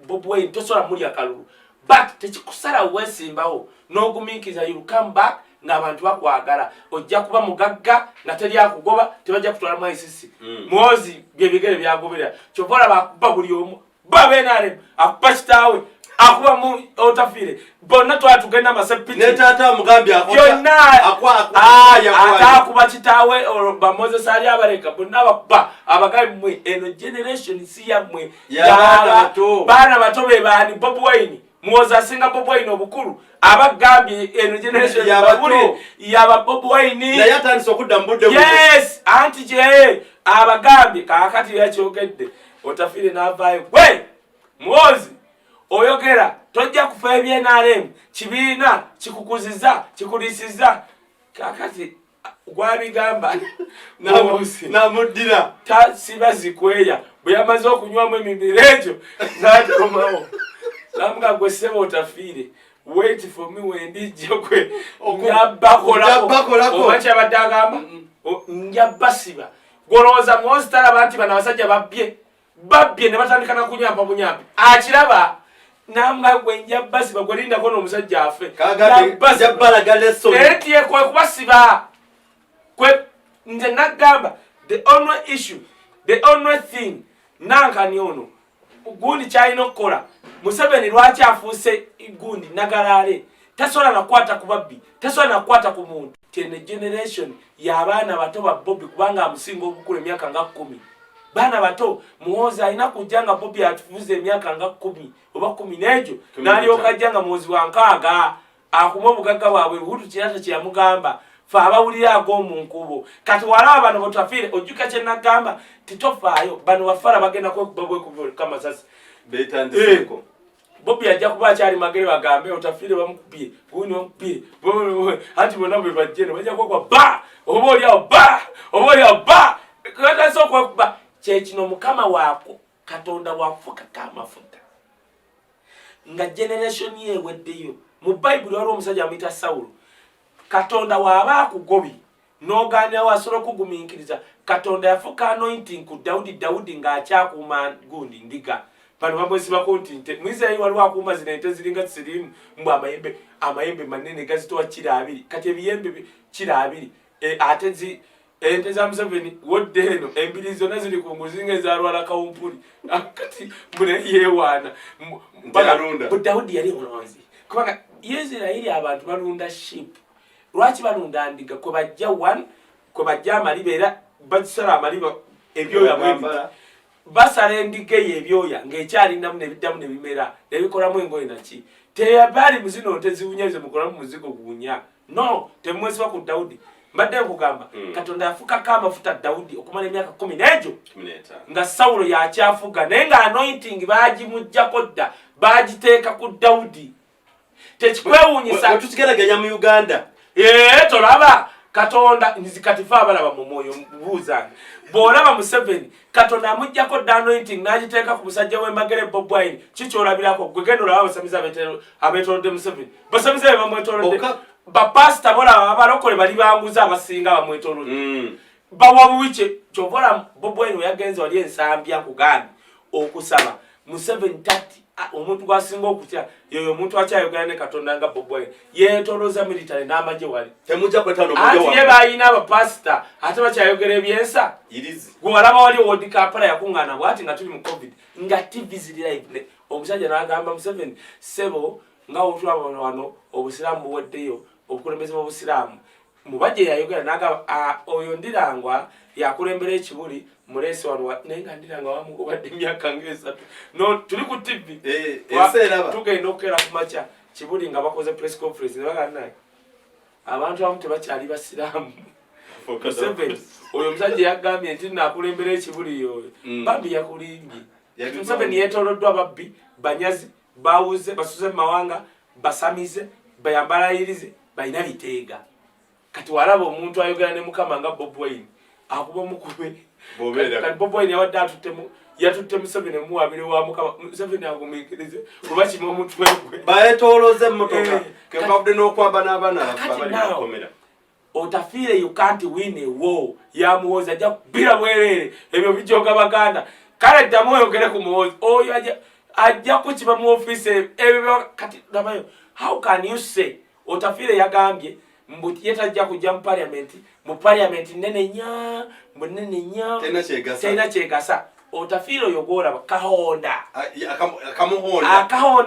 [SPEAKER 2] Bobi Wine tosola muli akalulu but tekikusala wesimbawo n'ogumiikiriza you come back n'abantu bakwagala ojja kuba mugagga nga teri akugoba tebajja kutwala mu ICC Muhoozi byebigere byagobera kyovola bakuba buli omu babenale akuba kitaawe akuba mu otafire bonna twatugenda masepiti
[SPEAKER 1] ne tata mugambi
[SPEAKER 2] akuba kitaawe ba Moses ali abareka bonna bakuba abagai mwe eno generation si yamwe bana bato be bani Bobi Wine Muhoozi asinga Bobi Wine obukulu abagambye eno generation yaba Bobi Wine
[SPEAKER 1] na yatandise okudda mbudde
[SPEAKER 2] yes anti je abagambye kakati yakyogedde otafire n'avaayo gwe Muhoozi oyogera tojja kufa ebyenarem kibiina kikukuziza kikulisiza kakati gwabigamba
[SPEAKER 1] namuddira
[SPEAKER 2] tasiba zikweya bwe yamaze okunywamu emibirejo n'atomawo namuga gwe ssebo otafire wait for me wendijja kwe njabakolako oba kyabadde agamba njabasiba golowooza Muhoozi talaba nti bano abasajja babbye ne batandika na kunyamba bunyambi akiraba namuga gwe njabasiba gwe lindako n'omusajja afe etiye kwe kubasiba kwe nze nagamba the only thing nankani ono gundi kyalina okukola Museveni lwaki afuuse gundi nagalale tasobola nakwata ku babbi tasobola nakwata ku muntu tene generation y'abaana bato ba Bobi kubanga amusinga obukulu emyaka nga 10 baana bato Muhoozi alina kujja nga Bobi atufuze emyaka nga 10 oba 10 n'egyo n'alyoka ajja nga Muhoozi wa nkaaga akuma obugagga bwabwe Uhuru Kenyatta kye yamugamba fa abawulira ag'omunkubo kati walaba bano botafire ojjuka kye nagamba titofaayo bano bafara bagenda kwekuba bwekuba kamasasi
[SPEAKER 1] betandiseko
[SPEAKER 2] Bobi ajja kuba akyali magere bagambe otafire bamukubye gundi bamukubye ati bonna bwe bajjene bajja kwekwa ba oba oliawo ba katasa okwekuba kyekino Mukama waako Katonda wafuka kamafuta nga generation yeweddeyo mu Bayibuli waliwo omusajja amuyita Sawulo Katonda waba akugobi n'ogaanya wasobola okugumiikiriza Katonda yafuka anointing ku Dawudi ng'akyakuuma gundi ndiga bano bamwesibako nti nte Mwisirayiri waliwo akuuma zino ente ziringa 3 mbu amayembe manene gazitowa 2 kati ebiyembe 2 ate ente za Museveni wodde eno embiri zonna ziri ku nguzi ng'ezalwala kawumpuli kati mbune yeewaana Dawudi yali mulonzi kubanga Isirayiri abantu balunda sheep lwaki balunda ndiga kwe bajja amaliba era basala amaliba ebyoya mwembala basala endiga ebyoya ng'ekyalinamu nebiddamu nebimera nebikolamu engoye naki teyabali muzino nte ziwunyeze mukolamu muzigo guwunya no temwesiba ku Dawudi mbadde nkugamba Katonda yafukako amafuta Dawudi okumala emyaka 10 n'egyo nga Sawulo yakyafuga naye nga anointing baagimuggyako dda baagiteeka ku Dawudi tekikwewuunyisa
[SPEAKER 1] tukigeraganya mu Uganda
[SPEAKER 2] tolaba Katonda nzikatifa abalaba mu mwoyo buuzange bw'olaba Museveni Katonda amuggyako dda anointing n'agiteeka ku musajja w'embagere Bobi Wine kikyolabirako gwe genda olaba abasamize abeetolodde Museveni basamize be bamwetolodde bapasita bolaba abalokole bali banguza abasinga bamwetolodde bawa buwice kyovola Bobi Wine yagenze wali ensambi akugambye okusaba Museveni tati omuntu gwasinga okutya yoyo omuntu akyayogera ne Katonda nga Bobi Wine yeetoloza military n'amagye wali
[SPEAKER 1] temujja kwetano mujja
[SPEAKER 2] ati ye bayina abapasita ate bakyayogera ebyensa
[SPEAKER 1] irizi
[SPEAKER 2] gwe walaba wali wodi kampala yakuŋŋaana bwati nga tuli mu COVID nga TV ziri live omusajja n'agamba Museveni sebo nga otulaba wano obusiraamu buweddeyo obukulembeze bw'obusiraamu mubajje yayogera naga oyo Ndirangwa yakulembera ekibuli mulesi wano naye nga Ndirangwa wamugobadde emyaka ng'esatu no tuli ku TV tugenda okukeera ku makya kibuli nga bakoze press conference ne bagamba naye abantu abamu tebakyali basiraamu oyo omusajja yagambye nti nakulembera ekibuli yoyo Bobi yakulimbye Museveni yeetooloddwa babbi banyazi bawuze basuze mawanga basamize bayambalayirize balina biteega kati walaba omuntu ayogera ne mukama nga Bobi Wine akuba mukube kati Bobi Wine yatutte Museveni muwabire wa mukama Museveni agumikirize kuba kima omuntu wegwe
[SPEAKER 1] bayetooloze emmotoka kebabudde n'okwamba n'abaana abali bakomera
[SPEAKER 2] otafiire you can't win a war yamuwoza ajja kubira bwerere ebyo bijoga baganda kale ddamu oyogere ku muwozi oyo ajja kukiba mu office ebyo kati nabayo how can you say otafiire yagambye mbuti yetajja kujja mu parliament nene nya tena kyegasa otafiire oyo gwolaba kahonda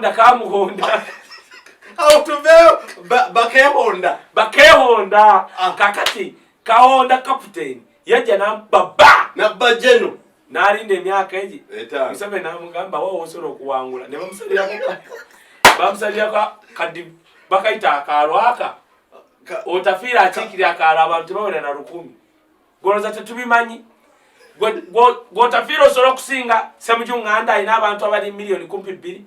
[SPEAKER 2] akamuhonda
[SPEAKER 1] awo tuveyo
[SPEAKER 2] bakehonda kakati kahonda captain yajja nabba jeno nalinda emyaka egi Museveni namugamba wawo osobola okuwangula ne bamusalirako kadi bakayita akalwaka otafiira akiikira akaalo abantu tebawera na 100 goloza tetubimanyi gwotafiira osobola okusinga Ssemujunganda alina abantu abali miliyoni 2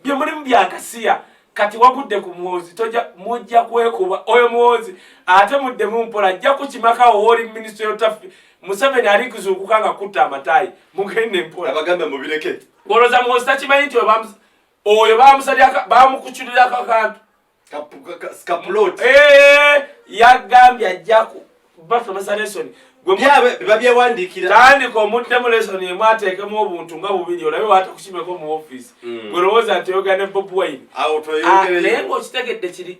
[SPEAKER 2] bye mulimu byakasiya kati wagudde ku muwozi mujja kwekuba oyo muwozi ate muddemu mpola ajja kukimakawo woli minisitule yotafi Museveni ali kuzuukuka nga kutta amatayi mugende mpola
[SPEAKER 1] abagambe mubireke
[SPEAKER 2] goloza muwozi takimanyi nti oyo bamukuculirako akantu
[SPEAKER 1] scapulot
[SPEAKER 2] yagambye ajja bafumasa lesoni
[SPEAKER 1] babyewandiikira
[SPEAKER 2] tandika omuddemu lesoni emu ateekemu obuntu nga 2 olabe watakukimeko mu office gwelowooza nti oyogera ne Bobi Wine naye ng'okitegedde kiri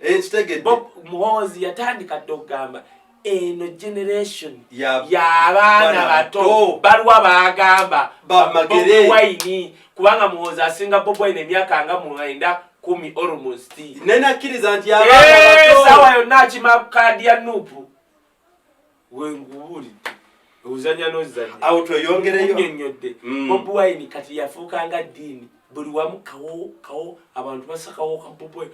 [SPEAKER 2] muwozi yatandika dde okugamba eno generation y'abaana bato balwa bagamba Bobi Wine kubanga muwozi asinga Bobi Wine emyaka nga 10 almost
[SPEAKER 1] nenakkiriza nti abaana bato
[SPEAKER 2] sawa yonna akima kaadi ya nuupu wengubulidde ozanya n'ozanya
[SPEAKER 1] awo tweyongereyo
[SPEAKER 2] nnyonnyodde Bobi Wine kati yafuuka nga Diini buli wamu kawo abantu basakawo ka Bobi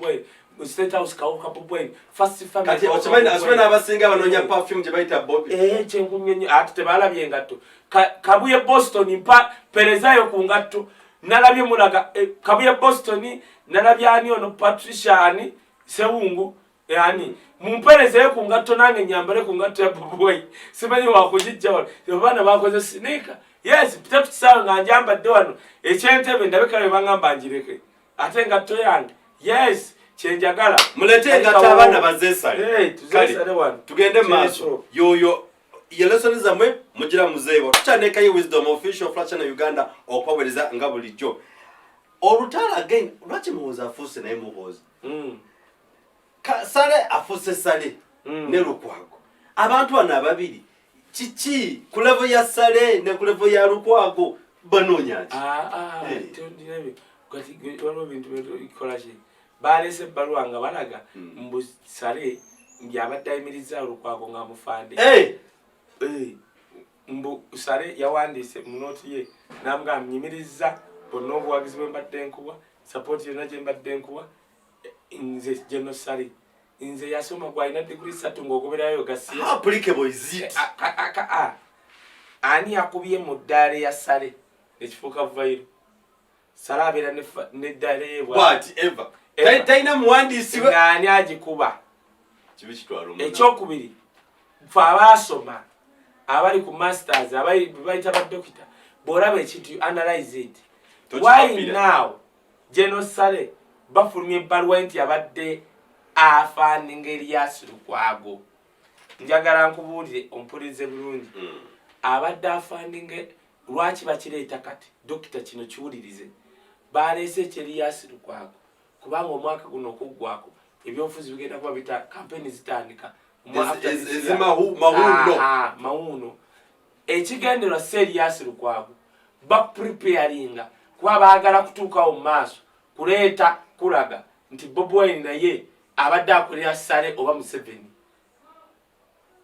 [SPEAKER 2] Wine State House kawo ka Bobi Wine first family
[SPEAKER 1] kati okimanyi abasinga banoonya perfume gye bayita Bobi
[SPEAKER 2] kyenkunyonyo ate tebalabye engatto kabuye Boston perezayo ku ngatto nalabye mulaga kabuye Boston nalabye ani ono Patricia ani Sewungu yani mumpereze ku ngatto nange nyambale ku ngatto ya Bobi Wine simanyi wakujijja wano abaana bakoze sinika yes pitatu kisawa nga njambadde wano ekyentebe ndabeka bye bangamba njireke ate ngatto yange yes kyenjagala
[SPEAKER 1] mulete ngatta abaana bazesale
[SPEAKER 2] tuzesale wano
[SPEAKER 1] tugende maaso yoyo yelesoni zamwe mugira muzeewo tukyane Kaye Wisdom official FLASHLIGHTUG Uganda okwawereza nga bulijjo olutala again lwaki muhoza afuuse naye muhoza sale afuuse sale ne Lukwago abantu bano ababiri kiki ku level ya sale ne ku level ya Lukwago banoonya
[SPEAKER 2] kati waliwo bintu bikola ki balese ebbaluwa nga balaga mbu sale byabadde ayimiriza Lukwago nga mufande mbu sale yawandiise mu nooti ye namugamba mnyimiriza bonna obuwagizi bwe mbadde nkuwa support yonna gye mbadde nkuwa nze General Sale nze yasoma gwalina degree 3 ng'ogoberayo gasiya
[SPEAKER 1] applicable is it
[SPEAKER 2] ani yakubye mu ddaala ya Sale nekifuuka vairo Sale abeera n'eddaala ye
[SPEAKER 1] whatever talina muwandiisi we
[SPEAKER 2] ng'ani agikuba
[SPEAKER 1] kibi kitwala
[SPEAKER 2] ekyokubiri fe abaasoma abali ku masters bayita badokita bw'olaba ekintu you analyze it why now General Sale bafulumya ebbaluwa nti abadde afandinga Erias Lukwago njagala nkubuulire ompulirize bulungi abadde afandinga lwaki bakireeta kati dokita kino kiwulirize baleese Erias Lukwago kubanga omwaka guno okuggwako ebyobufuzi bigenda kuba bita kampeni zitandika mawuno ekigenderwa Erias Lukwago bakupreparinga kuba baagala kutuukawo mu maaso kuleeta kulaga nti Bobi Wine naye abadde akolera Sale oba Museveni.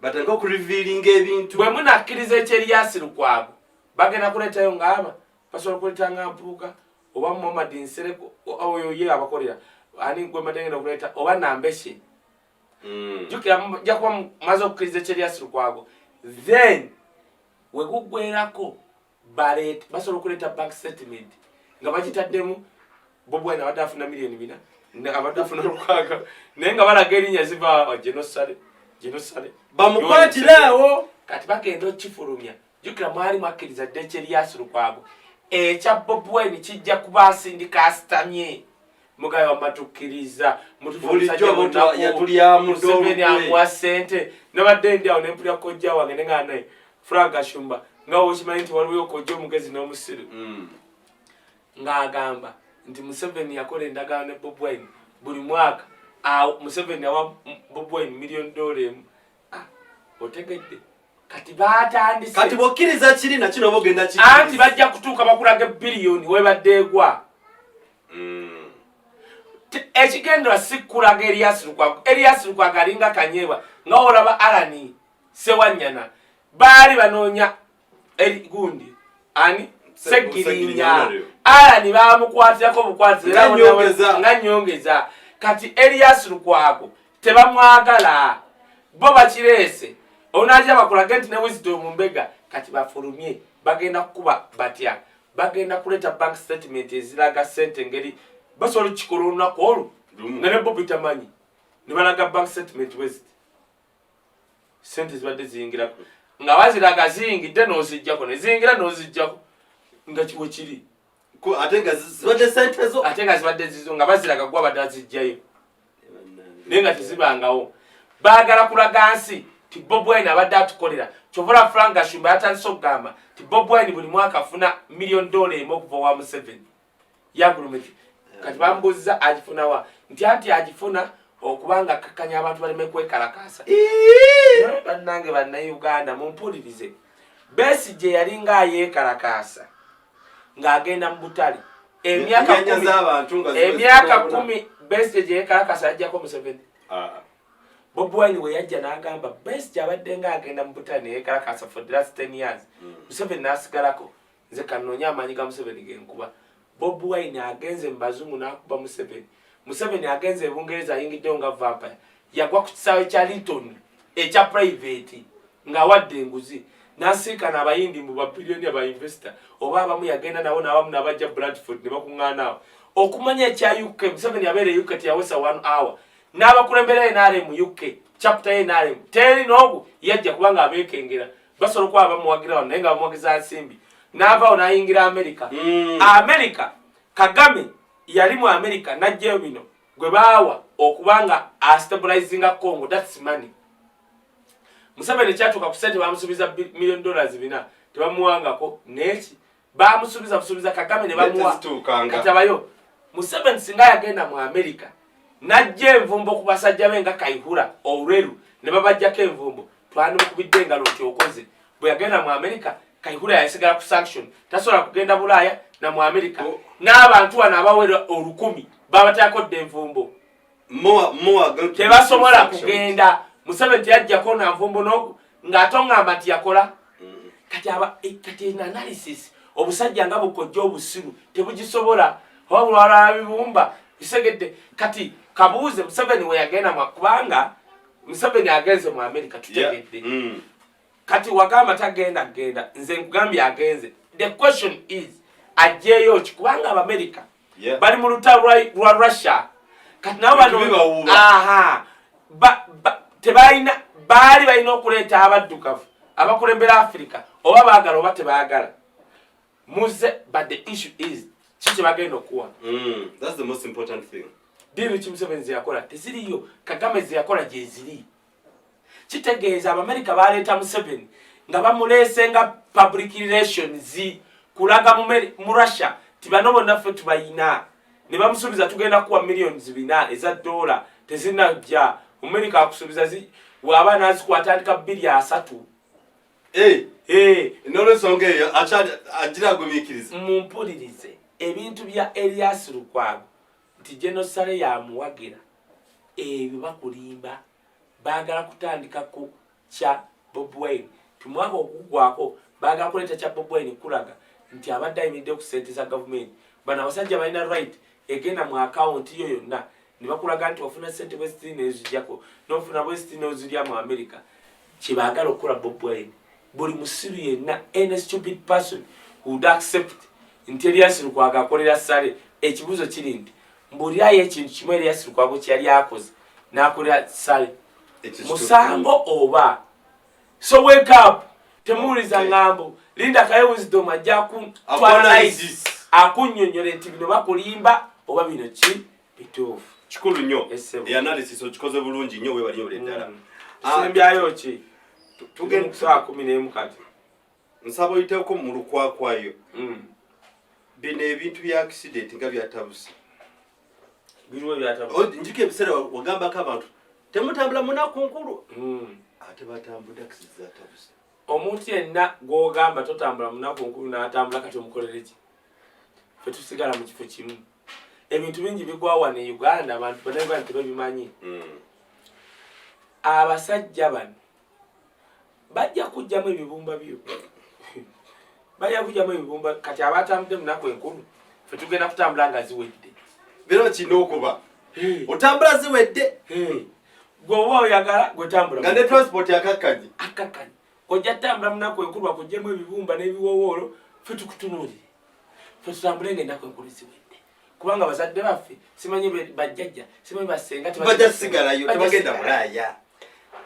[SPEAKER 1] Batandika okurevealinga ebintu.
[SPEAKER 2] Bwe munakkiriza eky'Erias Lukwago bagenda kuleetayo ng'aba basobola kuleeta nga Mpuuka oba Muhammad Nsereko oyo ye abakolera ani gwe matengenda kuleeta oba Nambeshe. Jukira mujja kuba mumaze okukkiriza eky'Erias Lukwago then we guggwerako basobola okuleeta bank statement nga bakitaddemu Bobi Wine abadde afuna $4 million abadde afuna Lukwago naye nga balaga erinnya ziva genocide
[SPEAKER 1] bamukwatirawo
[SPEAKER 2] kati bagenda okifulumya. Jukira mwali mwakkiriza dde eky'Erias Lukwago ekya Bobi Wine kijja kuba asindika asitamye mugabe wamatukkiriza Museveni amuwa ssente nabadde ndi awo nempulira kojja wange ne nga naye Frank Ashumba nga wokimanyi nti waliwo kojja omugezi n'omusiru ng'agamba nti Museveni yakola endagaano ne Bobi Wine buli mwaka Museveni awa Bobi Wine $1 million. Otegedde kati batandise
[SPEAKER 1] kati bokkiriza kiri na kino bogenda kiri
[SPEAKER 2] anti bajja kutuuka bakulaga billion webadde egwa. Ekigendera si kulaga Erias Lukwago alinga Kanyebwa nga olaba Alani Sewanyana baali banoonya gundi ani Segirinya Alani bamukwatirako bukwatira nga nnyongeza kati Erias Lukwago tebamwagala bo bakireese onajja bakulaga nti ne Wisdom Mbega kati bafulumye bagenda kukuba batya bagenda kuleeta bank statement eziraga ssente ngeri basobola okukikola olunaku olwo nga ne Bobi tamanyi ne balaga bank statement west ssente zibadde ziyingirako nga baziraga ziyingidde n'ozijjako ne ziyingira n'ozijjako nga kiwe kiri
[SPEAKER 1] ate nga zibadde ssente zo
[SPEAKER 2] ate nga zibadde zizo nga baziraga gwa badde azijjayo naye nga tezibangawo baagala kulaga nsi ti Bobi Wine abadde atukolera kyovola Frank Ashumba yatandise okugamba ti Bobi Wine buli mwaka afuna $1 million okuva wa Museveni yagulumeti kati bambuuziza agifunawa nti anti agifuna okubanga akkakanya abantu baleme kwekalakaasa. Bannange bannayuganda mumpulirize Besigye yalinga ayeekalakaasa ng'agenda mu butale emyaka 10 Besigye gye yeekalakaasa yajjako Museveni. Bobi Wine we yajja n'agamba Besigye abadde ng'agenda mu butale neyeekalakaasa for the last 10 years Museveni n'asigalako nze kanoonya amaanyi ga Museveni genkuba. Bobi Wine agenze mu bazungu n'akuba Museveni agenze Bungereza ayingiddeyo nga vampire yagwa ku kisaawe kya Linton ekya private ng'awadde enguzi n'asiikana abayindi mu babiliyoni aba investor oba abamu yagenda nabo n'abamu n'abajja Bradford ne bakuŋŋaanaawo okumanya ekya UK. Museveni yabeera UK teyawesa 1 hour n'abakulembera NRM mu UK chapter NRM teri n'ogu yajja kubanga abeekengera basobola okuba bamuwagira wano naye nga bamuwagiza nsimbi n'avaawo n'ayingira America. America Kagame yali mu America n'ajjayo bino gwe baawa okubanga astabilizinga Congo, that's money. Museveni kyatuuka ku ssente bamusuubiza $1 million tebamuwangako neki bamusuubiza Kagame ne bamuwa katabayo. Museveni singa yagenda mu America n'ajja envumbo ku basajja be nga Kayihura Olweru ne babajjako envumbo twandimukubidde engalo nti okoze. Bwe yagenda mu America Kayihura yasigala ku sanction tasobola kugenda Bulaaya na mu America n'abantu wano abawera 1000 babateekako dde envumbo tebasobola kugenda. Museveni yajjako na nvumbo n'ogu ng'atongamba nti yakola kati analysis obusajja nga bukojja obusiru tebugisobola oba mulwala bibumba bisegedde. Kati kabuuze Museveni we yagenda kubanga Museveni agenze mu America tutegedde. Kati wagamba tagenda nze nkugambye agenze. The question is ajjeyo kubanga America bali mu lutalo lwa Russia kati nabo bano tebalina baali balina okuleeta abaddukavu abakulembera Africa oba baagala oba tebaagala muze, but the issue is kiki bagenda okuwa.
[SPEAKER 1] That's the most important thing.
[SPEAKER 2] Diru ki Museveni ze yakola teziriyo, Kagame ze yakola gye ziri. Kitegeeza Abamerika baleeta Museveni nga bamuleese nga public relations kulaga mu Russia ti bano bonna ffe tubayina ne bamusuubiza tugenda kuwa millions 4 eza dola tezinajja. Amerika akusuubiza waba nazikwata andika $3
[SPEAKER 1] n'olwensonga eyo agira agumiikiriza.
[SPEAKER 2] Mumpulirize ebintu bya Erias Lukwago nti genosale ya muwagira ebyo bakulimba baagala kutandika ku kya Bobi Wine tumwaka okugwako baagala kuleeta kya Bobi Wine kulaga nti abadde ayimiridde ku ssente za gavumenti bano abasajja balina right egenda mu akawunti yo yonna ne bakulaga nti wafuna ssente bwe zitini nezijjako n'ofuna bwe zitini ozirya mu America kye baagala okukola Bobi Wine buli musiru yenna any stupid person would accept nti Elias Lukwago akolera Sale ekibuzo kiri nti mbulirayo ekintu kimwe Elias Lukwago kyali akoze n'akolera Sale musango oba so wake up temuwuliza ngambo Linda Kaye wisdom ajja kuanalyze akunnyonnyole nti bino bakulimba oba bino ki bituufu
[SPEAKER 1] kikulu nnyo analysis okikoze bulungi nnyo weebali oleddala
[SPEAKER 2] sembyayo ki tugenda ku saa 11 kati
[SPEAKER 1] nsaba oyiteeko mu lukwakwayo bino ebintu bya accident nga byatabuse
[SPEAKER 2] biriwo byatabuse
[SPEAKER 1] njiko ebiseera wagambako abantu temutambula munaku nkulu ate batambula taxi zatabuse
[SPEAKER 2] omuntu yenna gw'ogamba totambula munaku nkulu n'atambula kati omukolere ki ffe tusigala mu kifo kimu ebintu bingi bigwawa ne Uganda abantu bonna tebabimanyi abasajja bano bajja kujjamu ebibumba byo bajja kujjamu ebibumba kati abatambudde munaku enkulu ffe tugenda kutambula nga ziwedde
[SPEAKER 1] bino kino okuba otambula ziwedde
[SPEAKER 2] gwoba oyagala gwetambula
[SPEAKER 1] nga ne transport akakkanyi
[SPEAKER 2] ojja tambula munaku enkulu bakuggyemu ebibumba n'ebiwowoolo ffe tukutunuulire ffe tutambule ng'ennaku enkulu ziwedde kubanga bazadde baffe simanyi bajjajja simanyi basenga
[SPEAKER 1] bajja sigalayo tebagenda Bulaaya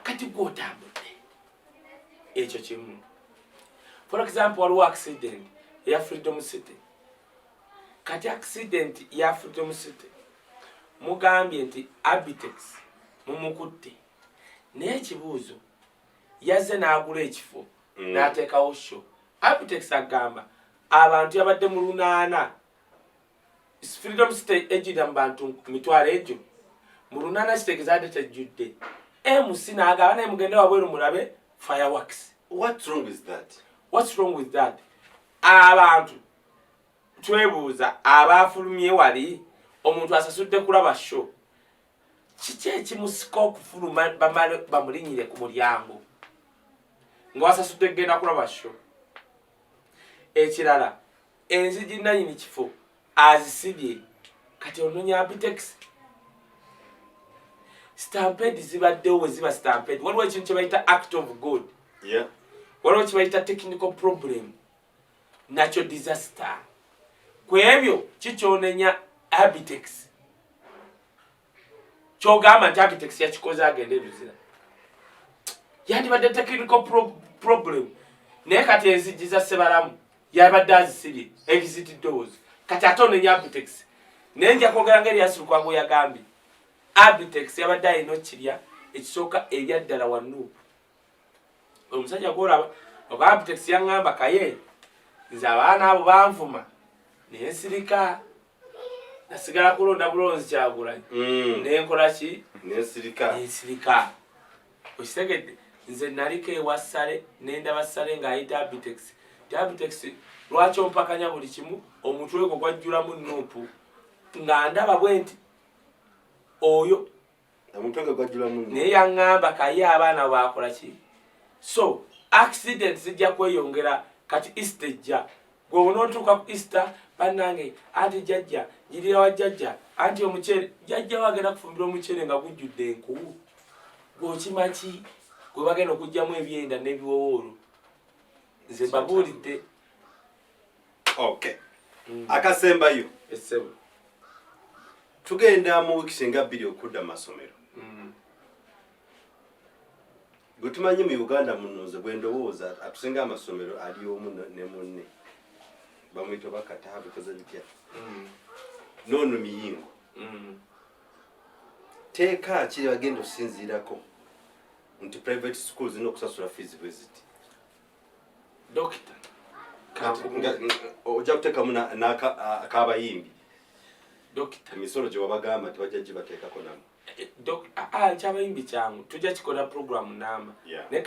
[SPEAKER 2] kati gw'otambudde ekyo kimu for example waliwo accident eya Freedom City kati accident ya Freedom City mugambye nti Abitex mumukutte n'ekibuuzo yazze n'agula ekifo n'ateekawo show Abitex agamba abantu yabadde mu 8 Freedom City ejjira mu bantu mitwalo egyo mu 8 kitegezadde tejjudde MC n'agamba naye mugende wabweru mulabe fireworks.
[SPEAKER 1] What's wrong with that? Abantu twebuuza abafulumye wali omuntu asasudde kulaba show kiki ekimusika okufuluma bamulinyire ku mulyango nga wasasudde genda kulaba show ekirala enzigi nanyini kifo azisibye kati ononya Abitex stampede zibaddewo we ziba stampede waliwo ekintu kye bayita act of God waliwo kye bayita technical problem nakyo disaster kwebyo kikyonenya Abitex kyogamba nti Abitex yakikoze agenda ebizira yandibadde technical problem naye kati enzigi za Sebalamu yabadde azisibye exit doors kati ate onenya Abitex naye nja kwogera nga Elias Lukwago yagambye Abitex yabadde alina okirya ekisooka ebyaddala wanu omusajja gwolaba oba Abitex yaŋŋamba Kaye nze abaana abo banvuma naye nsirika nasigala kulonda bulonzi Kyagulanyi nenkola ki nensirika okitegedde nze naliko ewa Sale nendaba Sale ng'ayita Abitex ti Abitex lwaki ompakanya buli kimu omutwe gwo gwajjulamu nuupu nga ndaba bwe nti oyo naye yaŋŋamba Kaye abaana bakola ki so accident zijja kweyongera kati Easter ejja gwe onootuuka ku Easter bannange anti jjajja njirira wa jjajja anti omuceere jjajja wagenda kufumbira omuceere nga gujjudde enku gw'okima ki gwe bagenda okugjamu ebyenda n'ebiwowoolo nze mbabuulidde akasembayo tugenda mu wiiki nga 2 okudda mu masomero gwe tumanyi mu Uganda munoze bwe ndowooza atusinga amasomero ali omu ne munne bamwita bakata bikoze bitya nono miyingo teeka kiri bagenda okusinziirako nti private schools zino okusasula fees bwe ziti
[SPEAKER 2] dokita
[SPEAKER 1] ojja kuteekamu n'akabayimbi
[SPEAKER 2] dokita
[SPEAKER 1] emisolo gye wabagamba tebajja gibateekako namu
[SPEAKER 2] ekyabayimbi kyangu tujja kikola programu namba naye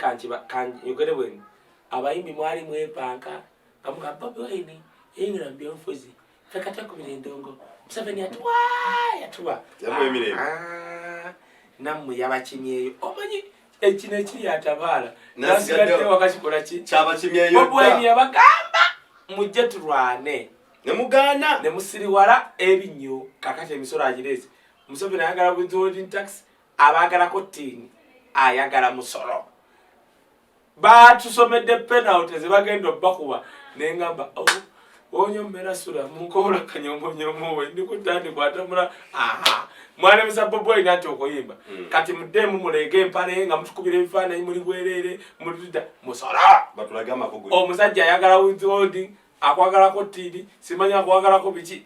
[SPEAKER 2] kanjogere bwenu abayimbi mwali mwepanka nga muga Bobi Wine yingirambye enfuzi fekate ku birindongo Museveni yatuwa
[SPEAKER 1] yamwe emire
[SPEAKER 2] namwe yabakimyeyo omanyi ekino ekiri atabala nasigadde wakakikola ki
[SPEAKER 1] kyabakimyeyo
[SPEAKER 2] Bobi yabagamba mujje tulwane
[SPEAKER 1] ne mugana
[SPEAKER 2] ne musiriwala ebinyo kakati emisoro agireze Museveni ayagala withholding tax abagala kotini ayagala musoro batusomedde penalty zibagenda obakuba nengamba onyo mera sura munkola kanyongonyomo we ndiko tandi kwatamula mwana misa Bobi nati okoyimba kati mudemu mulege empale nga mutukubira ebifana muri bwerere mudida musora
[SPEAKER 1] batulaga makogo
[SPEAKER 2] omusajja ayagala withholding akwagala kotini simanya akwagala ko biki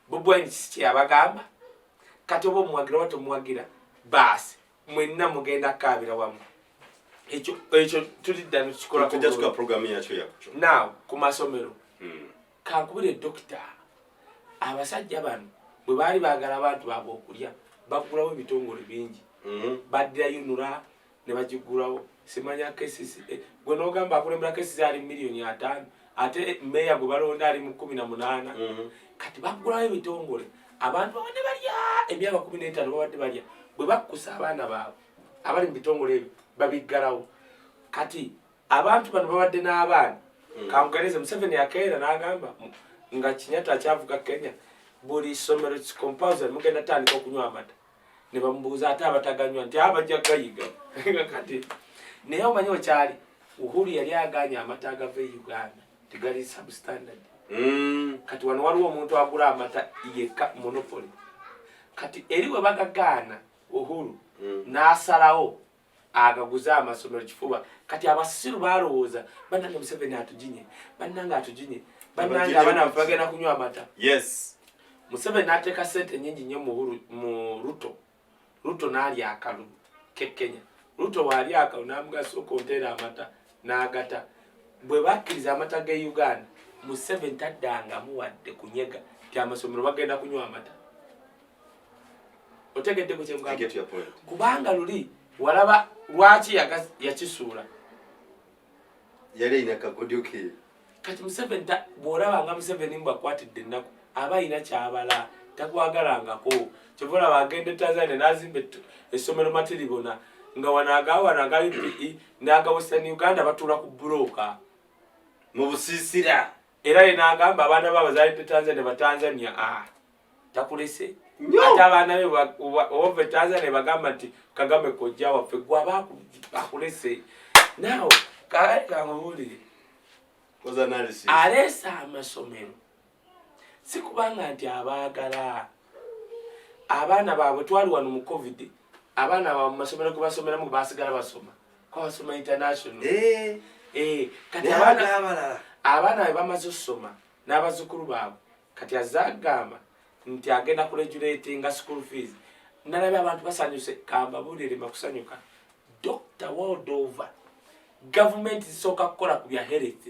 [SPEAKER 2] Bobi nti abagamba kati obo mwagira wato mwagira basi mwenna mugenda kabira wamu echo tulidda n'kikola
[SPEAKER 1] tujja tuka program yacho yacho
[SPEAKER 2] now ku masomero kankubire doctor abasajja bano bwe bali bagala abantu babo okulya bagulawo ebitongole bingi baddira yunura ne bagigulawo simanya cases gwe n'ogamba akulembera cases ali million 5 ate meya gwe balonda ali mu 18 kati bagulawo ebitongole abantu bane balya emyaka 15 babadde balya bwe bakkusa abaana baabo abali mu bitongole ebyo babigalawo kati abantu bano babadde n'abaana kangereza Museveni yakeera n'agamba nga Kinyata kyavuga Kenya buli somero compulsory mugenda tandika okunywa amata ne bamubuuza ate abataganywa nti abajja gayiga kati naye omanyi okyali Uhuru yali aganya amata agava e Uganda tigali substandard kati wano waliwo omuntu agula amata yekka monopoly kati eriwe bagagaana Uhuru n'asalawo agaguza amasomero kifuba kati abasiru balowooza bannanga Museveni atujinye bannanga atujinye bannanga abana bagenda kunywa amata
[SPEAKER 1] yes
[SPEAKER 2] Museveni ateeka sente nyingi nnyo mu Ruto n'ali akalu Kenya Ruto wali akalu n'amugasa okontera amata n'agata bwe bakkiriza amata ge Uganda Museveni taddanga muwadde kunyega ti amasomero bagenda kunywa amata otegedde ku kyemugamba kubanga luli walaba lwaki yakisuula
[SPEAKER 1] yali ina kakodyoke
[SPEAKER 2] kati Museveni bwolaba nga Museveni mbakwatidde ennaku aba ina kyabala takwagalangako kyovola bagende Tanzania n'azimba essomero matiribona nga wanagawana UPE n'aga Western Uganda batuula ku buloka
[SPEAKER 1] mu busiisira
[SPEAKER 2] era n'agamba abaana b'abazaalidde Tanzania Batanzania takulese ate abaana be ove Tanzania bagamba nti Kagame kojja waffe gwe bakulese naw kangabuulire aleesa amasomero si kubanga nti abaagala abaana baabwe twali wano mu COVID abaana baabwe mu masomero ge basomeramu basigala basoma kwabasoma international kati abaana be bamaze okusoma n'abazzukulu baabwe kati azagamba nti agenda kuregulatinga school fees nalabye abantu basanyuse kambabuulire makusanyuka Dr. World over government zisooka kukola ku bya health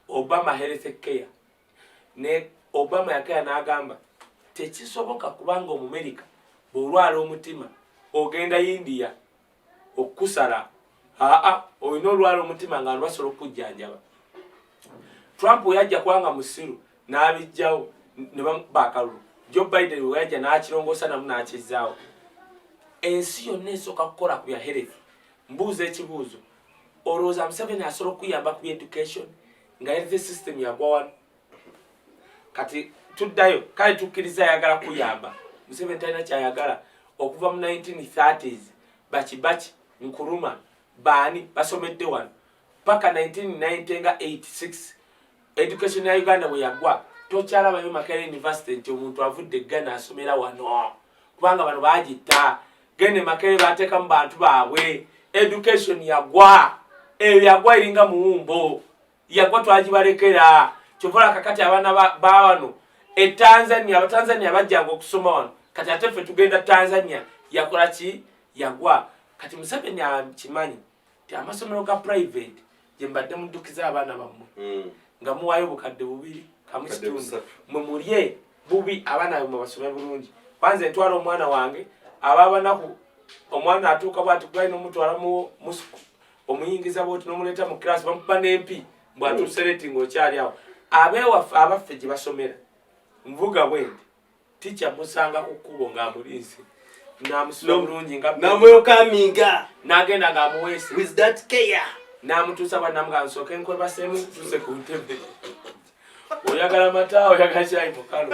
[SPEAKER 2] Obama health care ne Obama yakaya n'agamba tekisoboka kubanga Omumerika bw'olwala omutima ogenda India okusala olina olwala omutima nga basobola okujjanjaba Trump yajja kwanga musiru n'abijjawo ne bakalulu Joe Biden wajja n'akirongoosa namu n'akizaawo ensi yonna esooka kukola ku bya health mbuuza ekibuuzo olowooza Museveni asobola okuyamba ku education nga health system yagwa wano kati tuddayo kale tukkiriza ayagala kuyamba Museveni talina kyayagala okuva mu 1930s baki Nkuruma baani basomedde wano paka 1990 nga 86 education ya Uganda bwe yagwa tokyalabayo Makerere University nti omuntu avudde Ghana asomera wano kubanga bano bagitta gende Makerere bateeka mu bantu baabwe education yagwa yagwa iringa muwumbo yagwa twagibalekera kyovola kakati abaana ba wano Abatanzania bajjanga okusoma wano kati ate ffe tugenda Tanzania yakola ki yagwa kati Museveni akimanyi ti amasomero ga private gye mbadde muddukiza abaana bammwe nga muwaayo bukadde 2 kamu kitundu mwe mulye bubi abaana bwe basome bulungi kwanza ntwala omwana wange ababanaku omwana atuuka bwati gwalina omutwala mu musuku omuyingiza bwoti n'omuleeta mu class bamupa n'empi mbwatuuse rating okyali awo abewa abaffe gye basomera mvuga bwendi teacher musanga kukubo ng'amulinzi n'amusula bulungi nga
[SPEAKER 1] namweyokaminga
[SPEAKER 2] n'agenda ng'amuweese
[SPEAKER 1] with that care
[SPEAKER 2] n'amutuusa bwannamuga nsooke nkwebaseemu tuse ku ntebe oyagala mata oyagala kyayi mukalo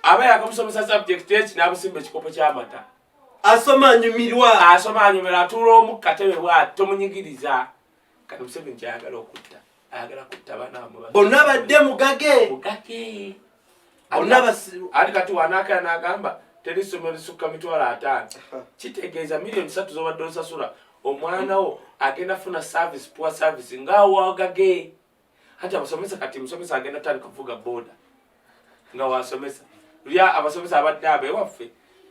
[SPEAKER 2] aba yakamusomesa subject eki n'amusimba ekikopo ky'amata
[SPEAKER 1] asoma anyumirwa
[SPEAKER 2] atuula omu katebe bwati tomunyigiriza kati Museveni kyayagala okutta ayagala kutta baana
[SPEAKER 1] bonna badde mugage
[SPEAKER 2] ati kati wanaakera n'agamba teri ssomero lisukka $5,000 kitegeeza $3 z'obadde osasula omwana wo agenda funa service poor service ng'awagage ati abasomesa kati musomesa agenda tandika kuvuga boda nga wasomesa lya abasomesa abadde abewaffe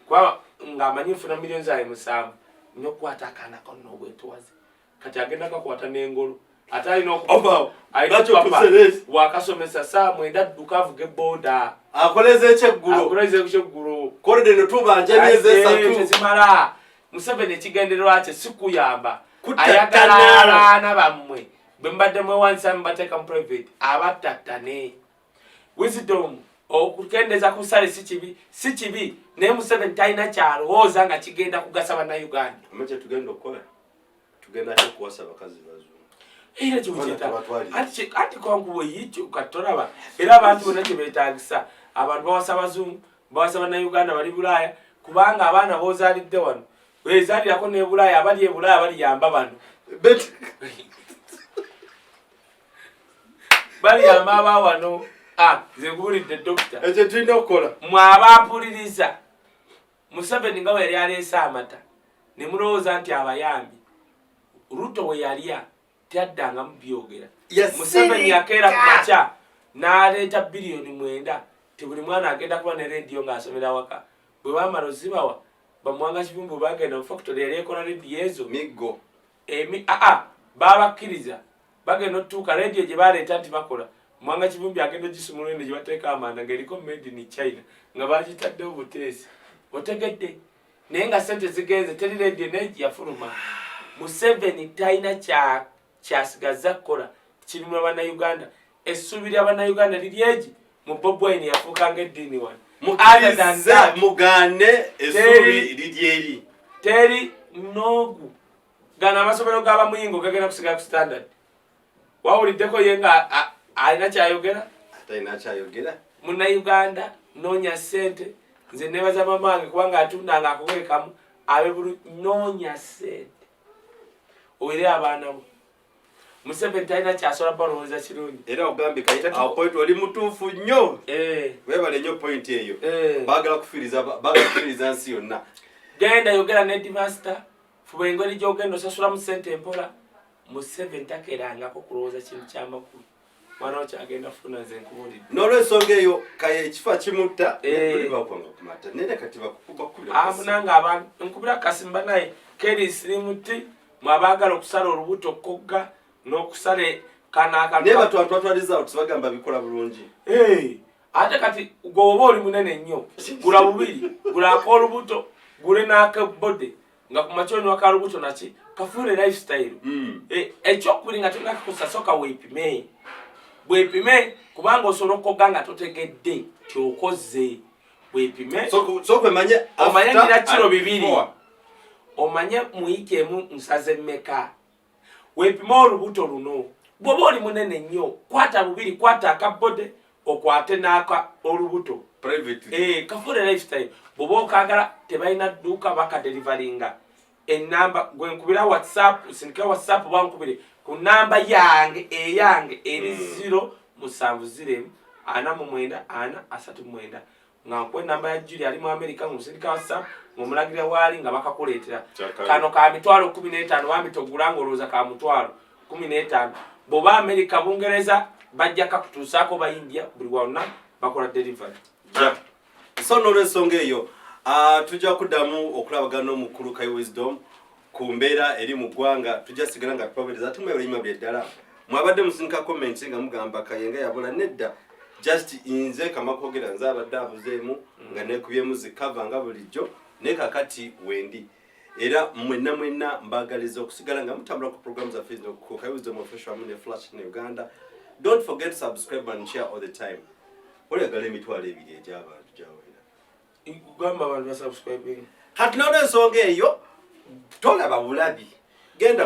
[SPEAKER 2] kwa ng'amanyi nfuna $7,000,000 nnyo okukwata akaana konna obwetwaze kati agenda kakwata n'engolo ate alina okuba wakasomesa saa 9 adduka avuga eboda
[SPEAKER 1] akoleze ekyeggulu kolede ne tubanja emyezi 3
[SPEAKER 2] tezimala Museveni ekigendererwa kye si kuyamba ayagala abaana bammwe bwe mbadde mwewanisa mubateeka mu private abattattane wisdom okukendeza ku ssale si kibi naye Museveni talina kyalowooza nga kigenda kugasa bannayuganda
[SPEAKER 1] amakye tugenda okukola tugenda ate kuwasa bakazi bazungu
[SPEAKER 2] era kyokiyita anti kwanguwe yityo katolaba era abantu bonna kyebeetagisa abantu bawasa bazungu bawasa bannayuganda bali Bulaaya kubanga abaana boozaalidde wano weezaalirako ne Bulaaya abali e Bulaaya baliyamba bano baliyamba abawano nze nkubulidde dokita
[SPEAKER 1] ekyo tulina okukola
[SPEAKER 2] mwabampuliriza Museveni nga yali aleese amata ne mulowooza nti abayambi Ruto we yalya tyaddanga mu byogera Museveni yakeera ku makya n'aleeta $9 ti buli mwana agenda kuba ne rediyo ng'asomera waka bwe baamala ozibawa bamwanga kibumbu bagenda mu factory yali ekola rediyo ezo
[SPEAKER 1] miggo
[SPEAKER 2] babakkiriza bagenda otuuka rediyo gye baleeta nti bakola mwanga kibumbi agenda ogisumula eno gye bateeka amanda ng'eriko made in China nga bagitaddeho buteesi otegedde naye nga sente zigenze teri rediyo naye yafuluma Museveni talina kyasigaza kukola kirimula bannayuganda essuubi lya bannayuganda liri egi mu Bobi Wine yafuuka ng'eddiini wano
[SPEAKER 1] mugane essuubi liri eri
[SPEAKER 2] teri noogu gana amasomero g'abamuyingo gagenda kusigala ku standard wawuliddeko ye nga alina kyayogera
[SPEAKER 1] atalina kyayogera
[SPEAKER 2] munnayuganda noonya ssente nze nebaza mamange kubanga atundanga akakwekamu abe bulu noonya ssente oire abaana bo Museveni talina kyasobola balowooza kirungi
[SPEAKER 1] era ogambye kayita point oli mutuufu nnyo webale nnyo point eyo baagala kufiriza nsi yonna
[SPEAKER 2] genda yogera ne dimaster fuba engeri gy'ogenda osasulamu ssente empola Museveni takeerangako kulowooza kintu kyamakulu mwana wo kyagenda funa nze nkubulidde
[SPEAKER 1] n'olwensonga eyo Kaye ekifa kimutta buli bakwanga kumata naye kati
[SPEAKER 2] bakukubamunanga abantu nkubira kasimba naye kerisirimuti mwabaagala okusala olubuto kogga n'okusala kanaaka
[SPEAKER 1] naye batwatwaliza otubagamba bikola bulungi
[SPEAKER 2] ate kati gwoba oli munene nnyo gula bubiri gula ak'olubuto gule n'akebode nga ku makyoni wakalubuto naki kafuule lifestyle ekyokubiri nga tulina kakusasoka weepime bwepime kubanga osobola okkoga nga totegedde kyokoze bwepime omanye ngira kiro 2 omanye muyiike emu nsaze mmeka weepime olubuto luno bw'oba oli munene nnyo kwata bubiri kwata akabode okwate n'aka olubuto kafuule lifestyle bw'oba okaagala tebalina dduuka bakaderivalinga enamba gwe nkubira whatsapp sindika whatsapp bankubire ku namba yange eri 07049 nga nkwe namba ya Julie ali mu America ng'omusindika whatsapp ng'omulagira waali nga bakakuleetera kano ka $15 wamitogula ng'olowooza ka $15 bw'oba America Bungereza bajja kakutuusaako ba India buli wonna bakola delivery
[SPEAKER 1] so n'olwensonga eyo tujja kuddamu okulabagana n'omukulu Kaye Wisdom ku mbeera eri mu ggwanga tujja sigala nga tupabereza ate mwebulima buli eddala mwabadde musindika comment nga mugamba Kaye nga yabula nedda just inze kamakwogera nze abadde abuzeemu nga nekubyemu zikava nga bulijjo naye kakati wendi era mwenna mbagaliza okusigala nga mutambula ku program za Facebook ku Kaye Wisdom official mu ne Flash ne Uganda don't forget to subscribe and share all the time. What are you going to do?
[SPEAKER 2] Gamba abantu subscribing.
[SPEAKER 1] Kati nona ensonga eyo tolaba bulabi. Genda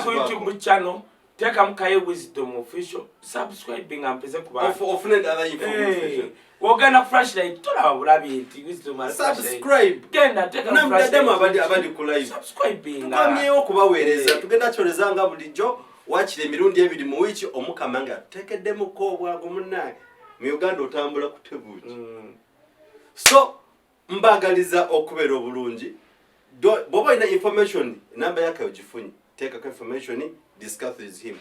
[SPEAKER 2] ku YouTube channel. Teka Kaye Wisdom Official. Subscribing and pese kuba.
[SPEAKER 1] Ofune other information.
[SPEAKER 2] Wogana flashlight tolaba bulabi Wisdom and
[SPEAKER 1] subscribe.
[SPEAKER 2] Genda teka flashlight.
[SPEAKER 1] Namdadema abali ku live.
[SPEAKER 2] Subscribing.
[SPEAKER 1] Tukamyeyo kubaweereza. Tugenda kyolezanga bulijjo. Wakire emirundi ebiri mu wiki omukamanga tekeddemu ko bwangu munnaye. Mu Uganda otambula ku tebuuki. So mbagaliza okubeera obulungi. Boba ina information namba yake ogifunye. Take a information, discuss with him.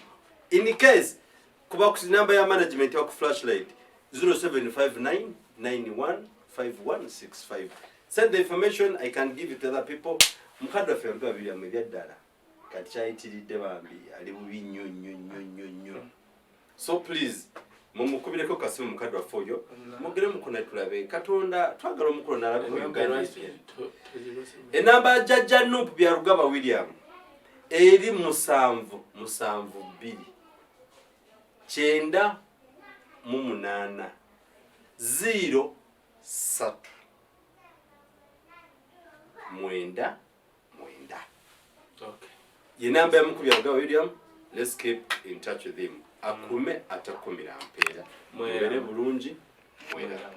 [SPEAKER 1] In case kuba ku namba ya management wa ku Flashlight 0759 91 5165. Send the information, I can give it to other people. Mukadwa fe mpe abiri amebyaddala. Kati kyayitiridde bambi ali bubi nnyo. So please mumukubireko kasimu mukadwa foyo mugere mukona tulabe Katonda twagala omukono nalabe enamba jajja Nup bya Rugaba William eri 772 9 8 0 3 9 9.
[SPEAKER 2] Okay.
[SPEAKER 1] Ye namba ya Mukubya Rugaba William. Let's keep in touch with him. Akume atakumira mpera. Mwere bulungi. Mwera.